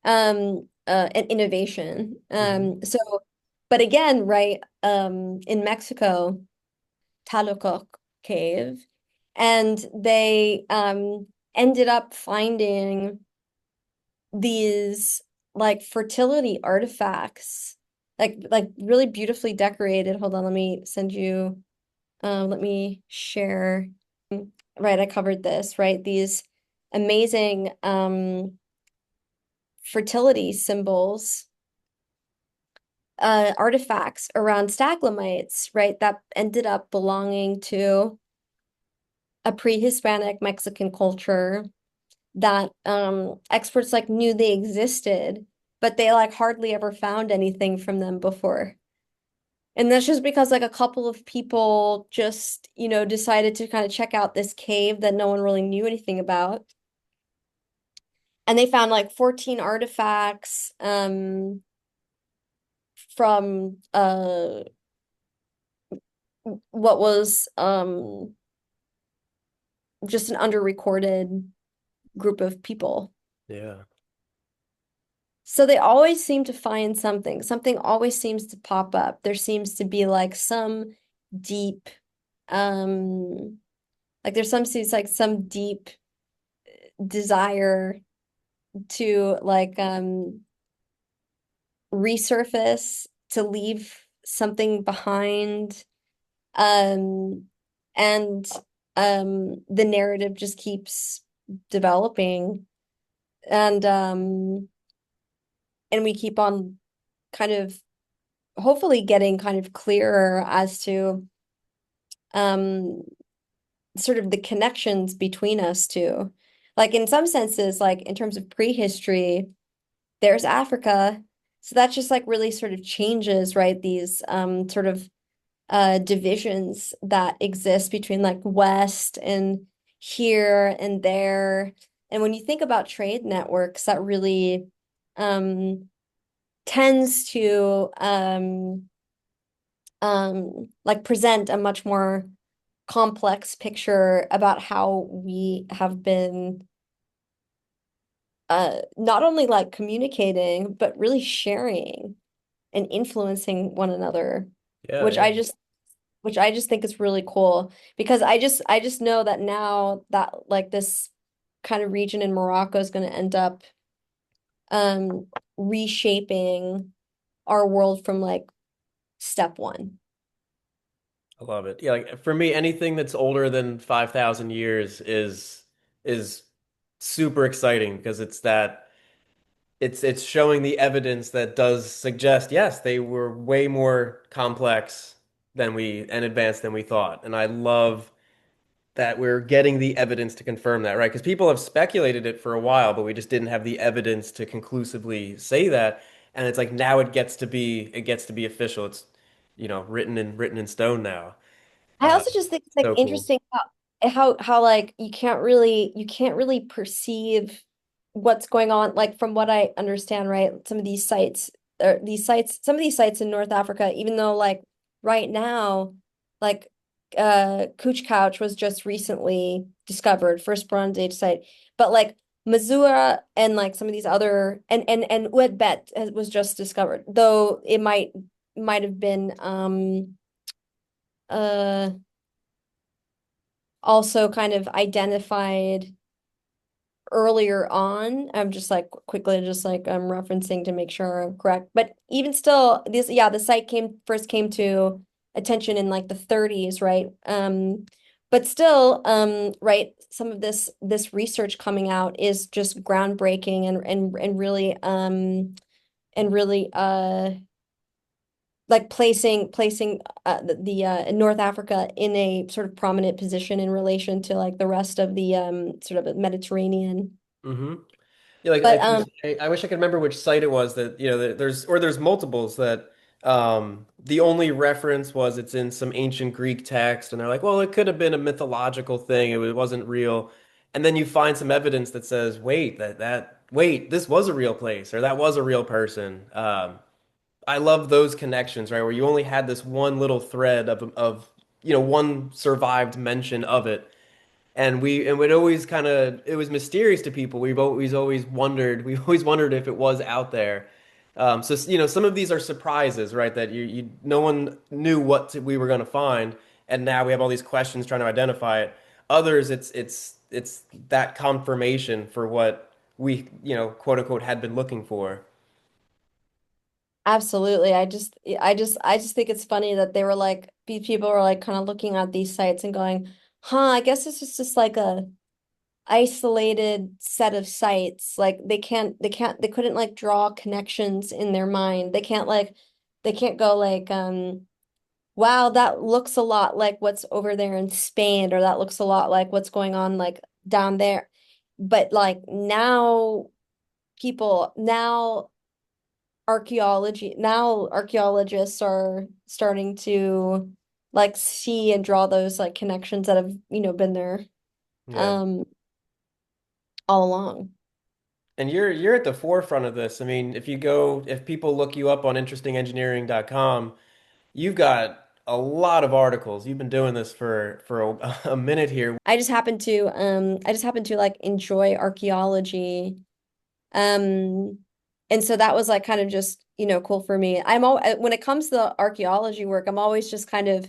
and innovation. Mhm. So but again, right, in Mexico, Talococ cave, and they ended up finding these like fertility artifacts, like really beautifully decorated. Hold on, let me send you let me share. Right, I covered this, right? These amazing fertility symbols, artifacts around staglamites, right, that ended up belonging to a pre-Hispanic Mexican culture that experts like knew they existed, but they like hardly ever found anything from them before. And that's just because like a couple of people just, decided to kind of check out this cave that no one really knew anything about. And they found like 14 artifacts from what was just an underrecorded group of people. Yeah. So they always seem to find something. Something always seems to pop up. There seems to be like some deep, um, like there's some seems like some deep desire to like resurface, to leave something behind. Um, and the narrative just keeps developing. And we keep on kind of hopefully getting kind of clearer as to um sort of the connections between us two. Like in some senses, like in terms of prehistory, there's Africa. So that just like really sort of changes, right? These sort of divisions that exist between like West and here and there. And when you think about trade networks, that really um tends to like present a much more complex picture about how we have been not only like communicating, but really sharing and influencing one another, Yeah, which yeah. I just think is really cool because I just know that now that like this kind of region in Morocco is going to end up reshaping our world from like step one. I love it. Yeah, like for me, anything that's older than 5,000 years is super exciting because it's showing the evidence that does suggest, yes, they were way more complex than we and advanced than we thought. And I love that we're getting the evidence to confirm that, right? Because people have speculated it for a while, but we just didn't have the evidence to conclusively say that. And it's like now it gets to be official. It's, written in stone now. I also just think it's like So cool. interesting how like you can't really perceive what's going on like from what I understand, right? Some of these sites or some of these sites in North Africa, even though like right now, like Cooch Couch was just recently discovered, first Bronze Age site, but like Missoula and like some of these other and Oued Bet was just discovered, though it might have been uh also kind of identified earlier on. I'm just like quickly just like I'm referencing to make sure I'm correct. But even still, this yeah, the site came to attention in like the 30s, right? But still, right, some of this research coming out is just groundbreaking and really like placing North Africa in a sort of prominent position in relation to like the rest of the sort of Mediterranean. Hmm. Yeah, like But I wish I could remember which site it was that, there's multiples that the only reference was it's in some ancient Greek text and they're like, well, it could have been a mythological thing. It wasn't real. And then you find some evidence that says, wait, wait, this was a real place or that was a real person. I love those connections, right? Where you only had this one little thread of one survived mention of it and it was mysterious to people. We've always wondered if it was out there. So some of these are surprises, right? That no one knew we were going to find, and now we have all these questions trying to identify it. Others, it's that confirmation for what we quote unquote had been looking for. absolutely, I just think it's funny that they were like these people were like kind of looking at these sites and going, huh, I guess this is just like a isolated set of sites. Like they couldn't like draw connections in their mind. They can't go like wow, that looks a lot like what's over there in Spain, or that looks a lot like what's going on like down there. But like now now archaeologists are starting to like see and draw those like connections that have, been there Yeah. um all along. And you're at the forefront of this. I mean, if people look you up on interestingengineering.com, you've got a lot of articles. You've been doing this for a minute here. I just happen to like enjoy archaeology. Um and so that was like kind of just, cool for me. When it comes to the archaeology work, I'm always just kind of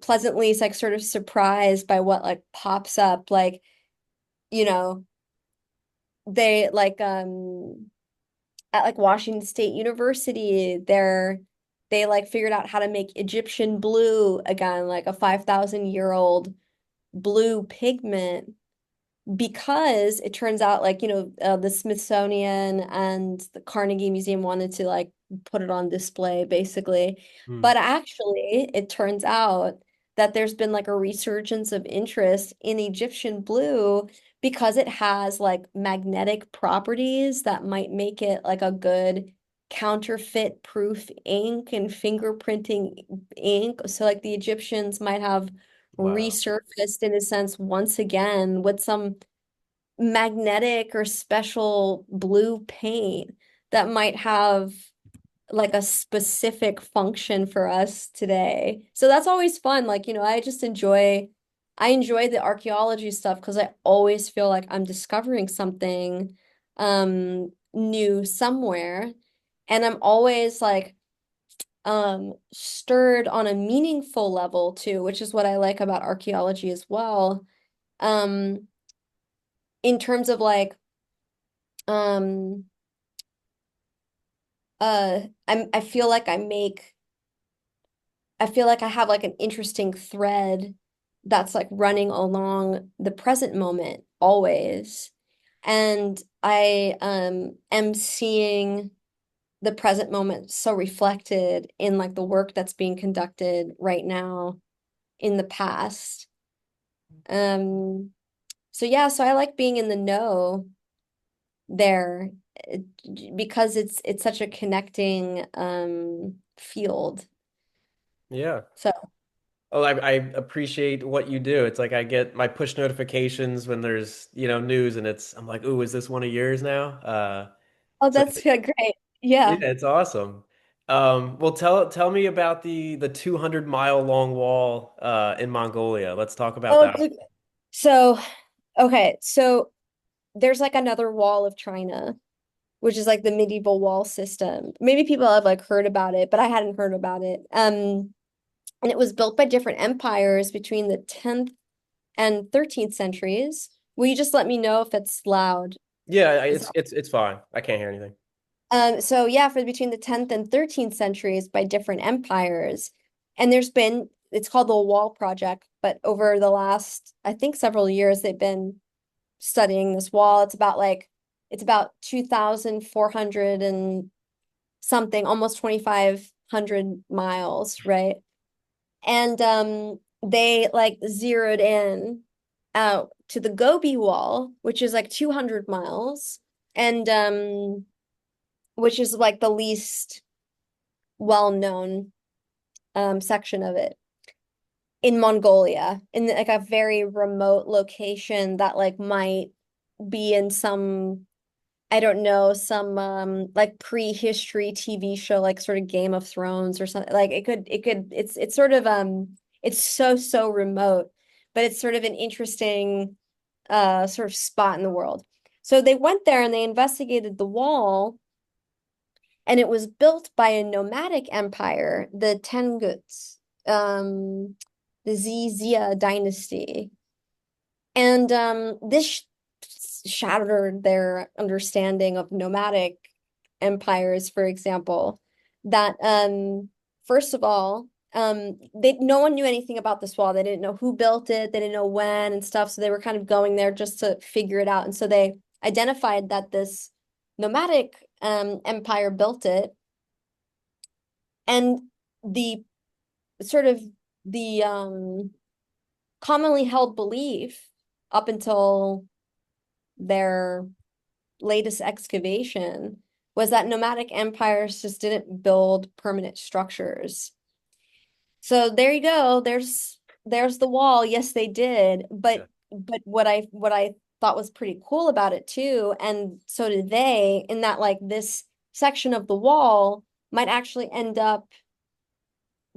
pleasantly like sort of surprised by what like pops up. Like, you know, they like at like Washington State University, they like figured out how to make Egyptian blue again, like a 5,000-year-old blue pigment because it turns out like the Smithsonian and the Carnegie Museum wanted to like put it on display basically, Hmm. but actually it turns out that there's been like a resurgence of interest in Egyptian blue because it has like magnetic properties that might make it like a good counterfeit proof ink and fingerprinting ink, so like the Egyptians might have Wow. resurfaced in a sense once again with some magnetic or special blue paint that might have like a specific function for us today. So that's always fun. Like, I enjoy the archaeology stuff because I always feel like I'm discovering something new somewhere. And I'm always like stirred on a meaningful level too, which is what I like about archaeology as well. Um, in terms of like um I feel like I feel like I have like an interesting thread that's like running along the present moment always. And I am seeing the present moment so reflected in like the work that's being conducted right now in the past. Um, so yeah, so I like being in the know there because it's such a connecting field. Yeah. So Oh, I appreciate what you do. It's like I get my push notifications when there's, news and I'm like, ooh, is this one of yours now? oh, So that's great. Yeah. yeah, it's awesome. Well, tell me about the 200-mile long wall in Mongolia. Let's talk about Oh, that. so okay, so there's like another wall of China, which is like the medieval wall system. Maybe people have like heard about it, but I hadn't heard about it. And it was built by different empires between the 10th and 13th centuries. Will you just let me know if it's loud? Yeah, Is it's fine. I can't hear anything. So yeah, for between the 10th and 13th centuries by different empires. And it's called the Wall Project, but over the last, I think several years, they've been studying this wall. It's about 2,400 and something, almost 2,500 miles, right? And they like zeroed in out to the Gobi Wall, which is like 200 miles, and which is like the least well-known section of it in Mongolia, in like a very remote location that like might be in some, I don't know, some like prehistory TV show, like sort of Game of Thrones or something. Like it's sort of it's so remote, but it's sort of an interesting sort of spot in the world. So they went there and they investigated the wall, and it was built by a nomadic empire, the Tenguts, the Xia dynasty. And this shattered their understanding of nomadic empires, for example, that first of all, no one knew anything about this wall. They didn't know who built it, they didn't know when and stuff. So they were kind of going there just to figure it out. And so they identified that this nomadic empire built it, and the sort of the commonly held belief up until their latest excavation was that nomadic empires just didn't build permanent structures. So there you go. There's the wall. Yes, they did. Yeah. But what I thought was pretty cool about it too, and so did they, in that like this section of the wall might actually end up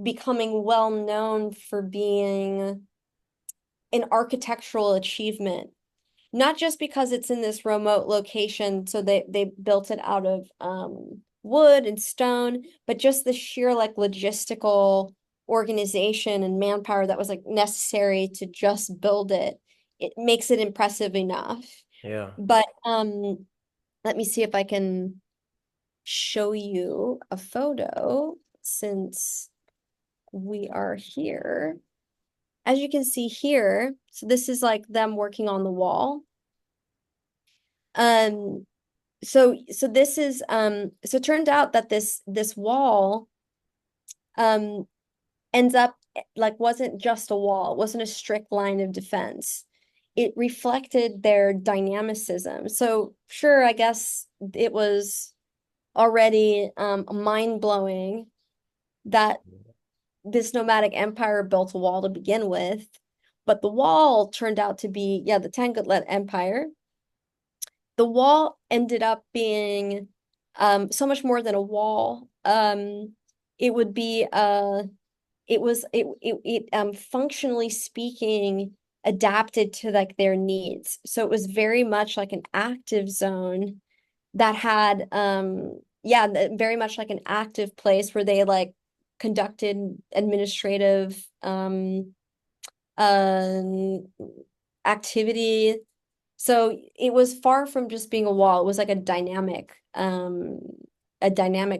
becoming well known for being an architectural achievement, not just because it's in this remote location, so they built it out of wood and stone, but just the sheer like logistical organization and manpower that was like necessary to just build it. It makes it impressive enough. Yeah. But let me see if I can show you a photo since we are here. As you can see here, so this is like them working on the wall. Um, so this is so it turned out that this wall um ends up like wasn't just a wall, it wasn't a strict line of defense. It reflected their dynamicism. So sure, I guess it was already mind-blowing that this nomadic empire built a wall to begin with, but the wall turned out to be, yeah, the Tangut-led empire. The wall ended up being so much more than a wall. it would be functionally speaking adapted to like their needs. So it was very much like an active zone that had yeah, very much like an active place where they like conducted administrative um activity. So it was far from just being a wall. It was like a dynamic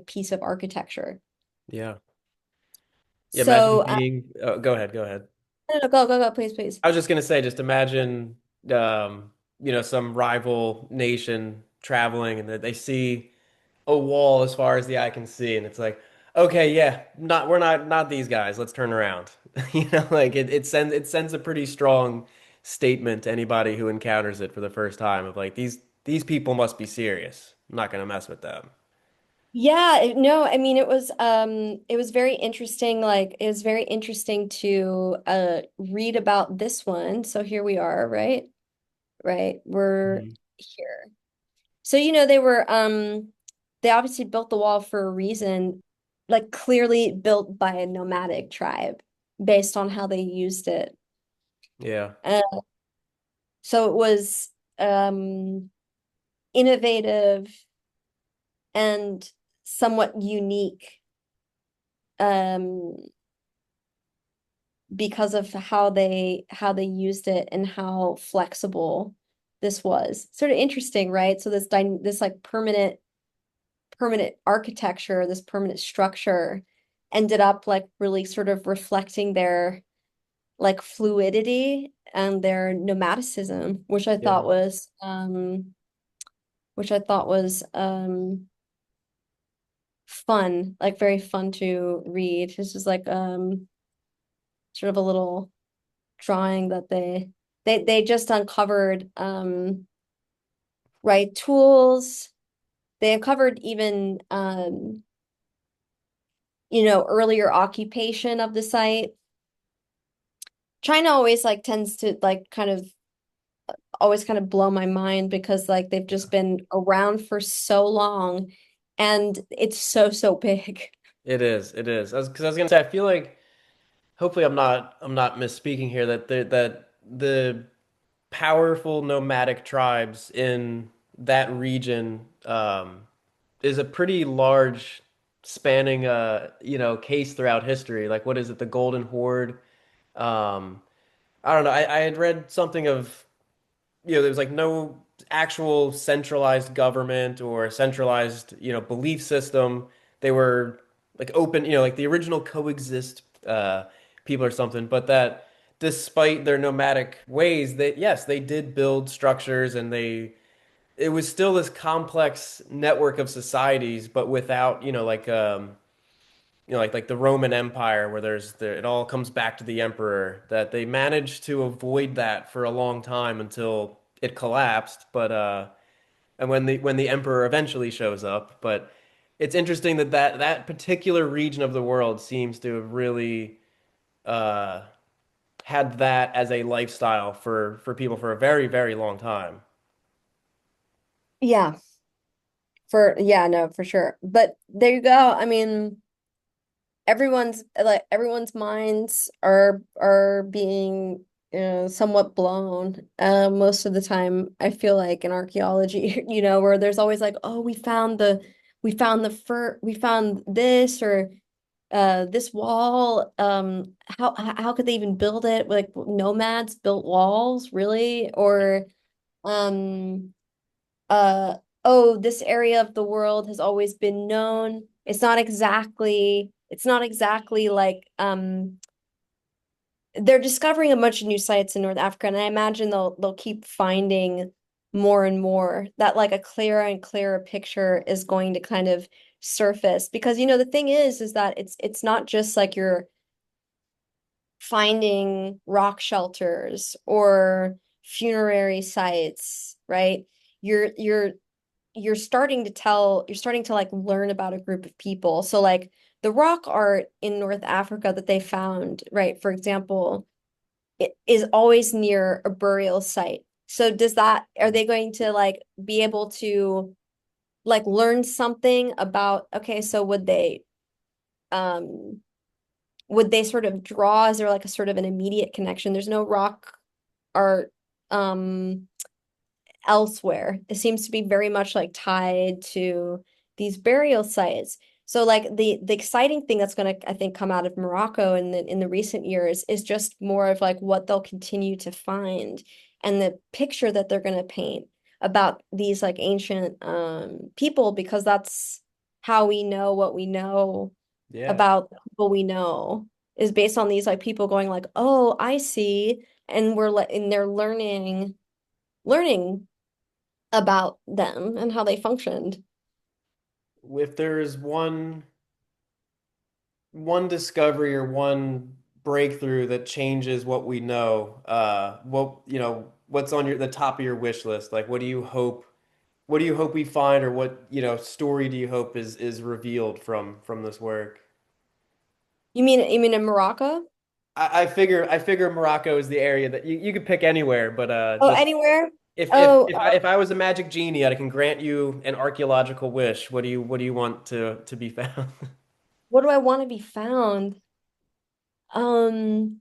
piece of architecture. Yeah. Yeah, imagine So being, oh, go ahead, go ahead. no, no, go, please, please. I was just gonna say, just imagine, some rival nation traveling and that they see a wall as far as the eye can see, and it's like, okay, yeah, we're not these guys. Let's turn around. Like it sends a pretty strong statement to anybody who encounters it for the first time of like these people must be serious. I'm not gonna mess with them. Yeah, no, I mean it was very interesting, like it was very interesting to read about this one. So here we are, right? Right. We're Mhm. here. So they obviously built the wall for a reason, like clearly built by a nomadic tribe based on how they used it. Yeah, Uh, so it was um innovative and somewhat unique um because of how they used it and how flexible this was. Sort of interesting, right? So this like permanent architecture, this permanent structure ended up like really sort of reflecting their like fluidity and their nomadicism, yeah, which I thought was fun, like very fun to read. This is like sort of a little drawing that they just uncovered right tools. They uncovered even earlier occupation of the site. China always like tends to like kind of always kind of blow my mind because like they've just been around for so long and it's so big. it is. It is. Because I was gonna say, I feel like hopefully I'm not misspeaking here that the powerful nomadic tribes in that region is a pretty large spanning case throughout history. Like what is it, the Golden Horde? Um I don't know. I had read something of, there was like no actual centralized government or centralized, belief system. They were like open, like the original coexist people or something, but that despite their nomadic ways, yes, they did build structures and it was still this complex network of societies, but without, like the Roman Empire, where it all comes back to the emperor, that they managed to avoid that for a long time until it collapsed. But and when the emperor eventually shows up, but it's interesting that particular region of the world seems to have really uh, had that as a lifestyle for people for a very, very long time. Yeah, yeah, no, for sure. But there you go. I mean, everyone's minds are being somewhat blown most of the time. I feel like in archaeology, where there's always like, oh, we found this or this wall. How could they even build it? Like nomads built walls, really? Or um uh oh, this area of the world has always been known. It's not exactly like they're discovering a bunch of new sites in North Africa, and I imagine they'll keep finding more and more that like a clearer and clearer picture is going to kind of surface because the thing is that it's not just like you're finding rock shelters or funerary sites, right? You're you're starting to like learn about a group of people. So like the rock art in North Africa that they found, right, for example, it is always near a burial site. So are they going to like be able to like learn something about, okay, so um would they sort of draw, is there like a sort of an immediate connection? There's no rock art um elsewhere. It seems to be very much like tied to these burial sites. So like the exciting thing that's going to, I think, come out of Morocco in the recent years is just more of like what they'll continue to find and the picture that they're going to paint about these like ancient people, because that's how we know what we know Yeah. about the people we know is based on these like people going like, oh, I see, and they're learning about them and how they functioned. If there's one discovery or one breakthrough that changes what we know, what's on the top of your wish list? Like, what do you hope we find, or what, story do you hope is revealed from this work? You mean in Morocco? I figure Morocco is the area that you could pick anywhere, but Oh, just anywhere? if if Oh, if I if I was a magic genie, I can grant you an archaeological wish. What do you want to be found? what do I want to be found? Um,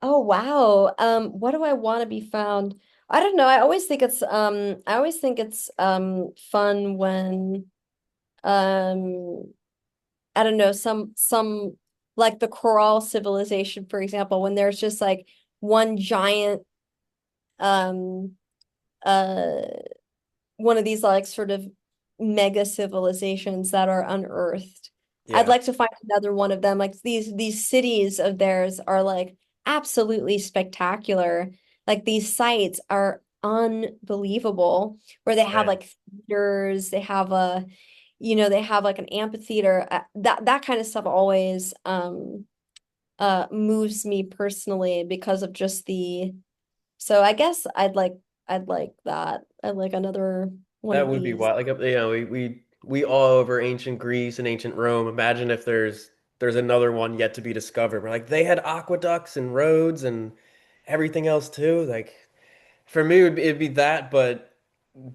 oh wow. What do I want to be found? I don't know. I always think it's fun when um I don't know, some like the coral civilization, for example, when there's just like one giant um uh one of these like sort of mega civilizations that are unearthed. I'd Yeah, like to find another one of them. Like these cities of theirs are like absolutely spectacular. Like these sites are unbelievable where they have man. like theaters, they have they have like an amphitheater. That kind of stuff always moves me personally because of just the so I guess I'd like that. I'd like another one That of would be these. wild. Like, we all over ancient Greece and ancient Rome. Imagine if there's another one yet to be discovered. We're like, they had aqueducts and roads and everything else too. Like, for me, it'd be that, but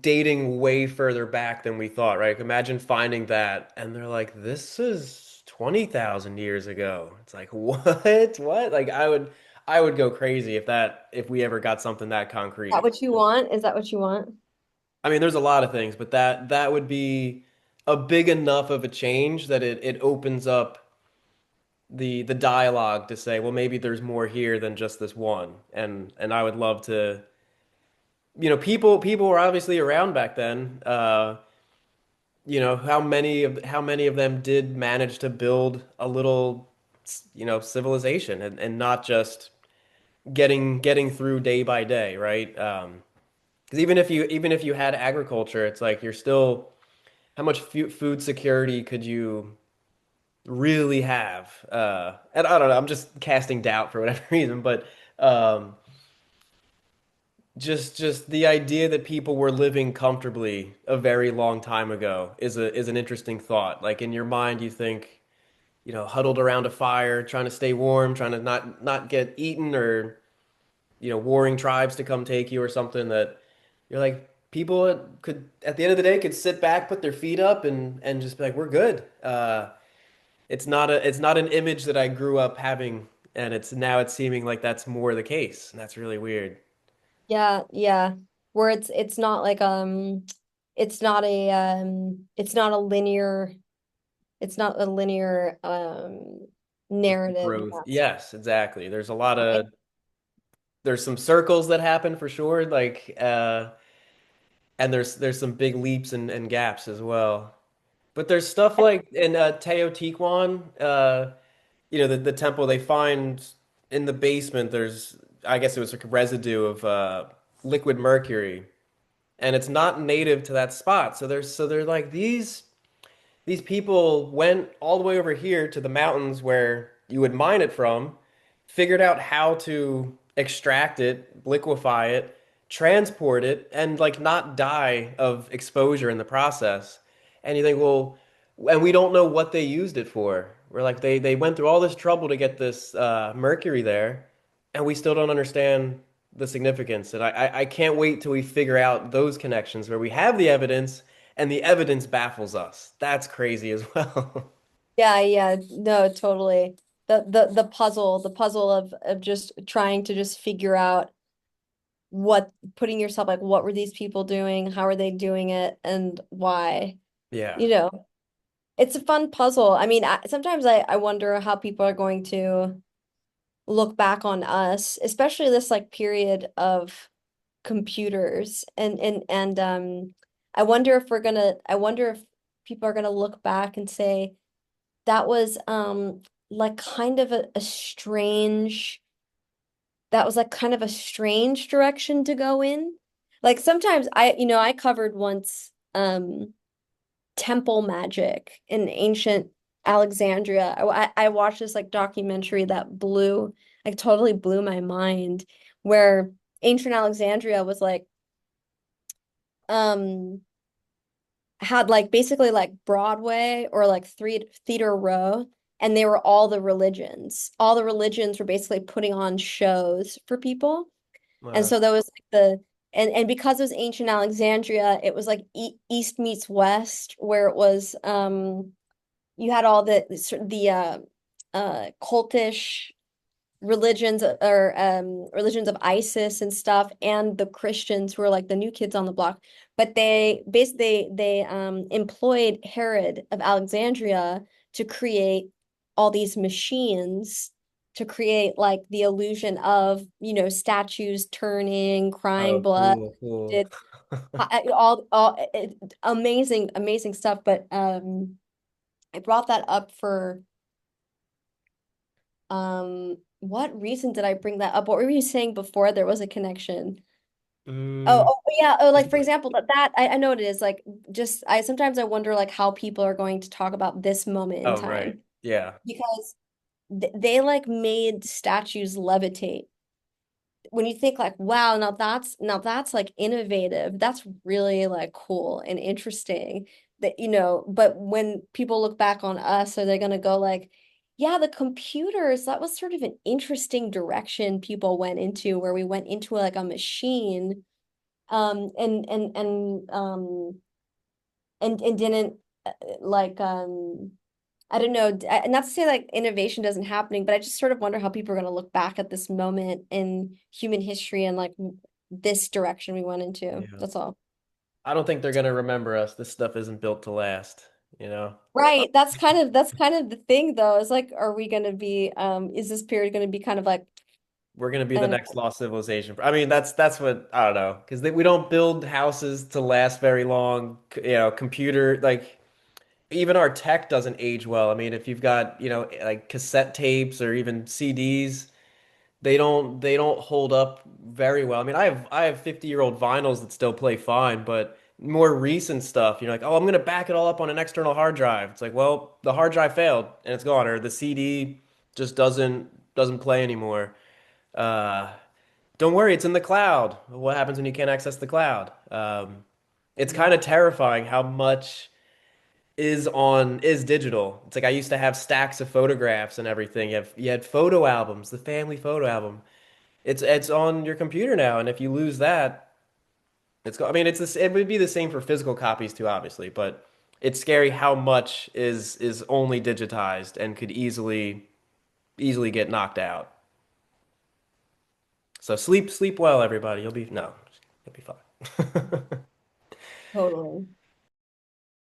dating way further back than we thought, right? Like, imagine finding that, and they're like, this is 20,000 years ago. It's like, what? What? Like, I would go crazy if we ever got something that Is that concrete. what you want? Is that what you want? I mean, there's a lot of things, but that would be a big enough of a change that it opens up the dialogue to say, well, maybe there's more here than just this one. And I would love to, people were obviously around back then. How many of them did manage to build a little, civilization, and not just getting through day by day, right? Because even if you had agriculture, it's like you're still, how much food security could you really have? And I don't know, I'm just casting doubt for whatever reason, but um, just the idea that people were living comfortably a very long time ago is an interesting thought. Like, in your mind, you think, huddled around a fire, trying to stay warm, trying to not get eaten, or warring tribes to come take you or something, that you're like, people could, at the end of the day, could sit back, put their feet up, and just be like, we're good. It's not an image that I grew up having, and it's seeming like that's more the case, and that's really weird. Yeah, yeah. Where it's not like it's not a linear narrative in Growth. that sense. Yes, exactly. There's some circles that happen for sure, like, and there's some big leaps and gaps as well. But there's stuff like in Teotihuacan, the temple they find in the basement. There's, I guess it was like a residue of liquid mercury, and it's not native to that spot. So they're like, these people went all the way over here to the mountains where you would mine it from, figured out how to extract it, liquefy it, transport it, and like not die of exposure in the process. And you think, well, and we don't know what they used it for. We're like, they went through all this trouble to get this mercury there, and we still don't understand the significance. And I can't wait till we figure out those connections where we have the evidence and the evidence baffles us. That's crazy as well. Yeah, yeah, no, totally. The puzzle of just trying to just figure out what putting yourself like what were these people doing? How are they doing it and why? Yeah. You know, it's a fun puzzle. I mean, sometimes I wonder how people are going to look back on us, especially this like period of computers and I wonder if people are gonna look back and say that was like kind of a strange that was like kind of a strange direction to go in. Like sometimes I covered once temple magic in ancient Alexandria. I watched this like documentary that like totally blew my mind, where ancient Alexandria was like um had like basically like Broadway or like three theater row, and they were all the religions. All the religions were basically putting on shows for people. And Uh, so there was like and because it was ancient Alexandria, it was like East meets West, where it was you had all the cultish religions or religions of ISIS and stuff, and the Christians who were like the new kids on the block. But they basically they employed Herod of Alexandria to create all these machines to create like the illusion of, statues turning, crying oh, blood. cool, cool. Did amazing, amazing stuff. But I brought that up for what reason did I bring that up? What were you saying before there was a connection? Oh, Mm, oh yeah. Oh, is like it for example, I know what it is. Like just I sometimes I wonder like how people are going to talk about this moment in oh, right. time Yeah. because they like made statues levitate. When you think like, wow, now that's like innovative. That's really like cool and interesting that, but when people look back on us, are they going to go like, yeah, the computers, that was sort of an interesting direction people went into where we went into like a machine and didn't like I don't know, not to say like innovation doesn't happening, but I just sort of wonder how people are going to look back at this moment in human history and like this direction we went into. Yeah. That's all. I don't think they're gonna remember us. This stuff isn't built to last, you know? Right. That's kind of the thing though. Is like, are we going to be is this period going to be kind of like We're gonna be I the don't next know. lost civilization. I mean, that's what I don't know, because we don't build houses to last very long. Computer like even our tech doesn't age well. I mean, if you've got like cassette tapes or even CDs, they don't hold up very well. I mean, I have 50-year-old vinyls that still play fine, but more recent stuff, you're like, oh, I'm gonna back it all up on an external hard drive. It's like, well, the hard drive failed and it's gone, or the CD just doesn't play anymore. Uh, don't worry, it's in the cloud. What happens when you can't access the cloud? It's kind of terrifying how much is digital. It's like I used to have stacks of photographs and everything. You had photo albums, the family photo album. It's on your computer now, and if you lose that, I mean, it would be the same for physical copies too, obviously, but it's scary how much is only digitized and could easily get knocked out. So sleep well, everybody. You'll be fine. Totally.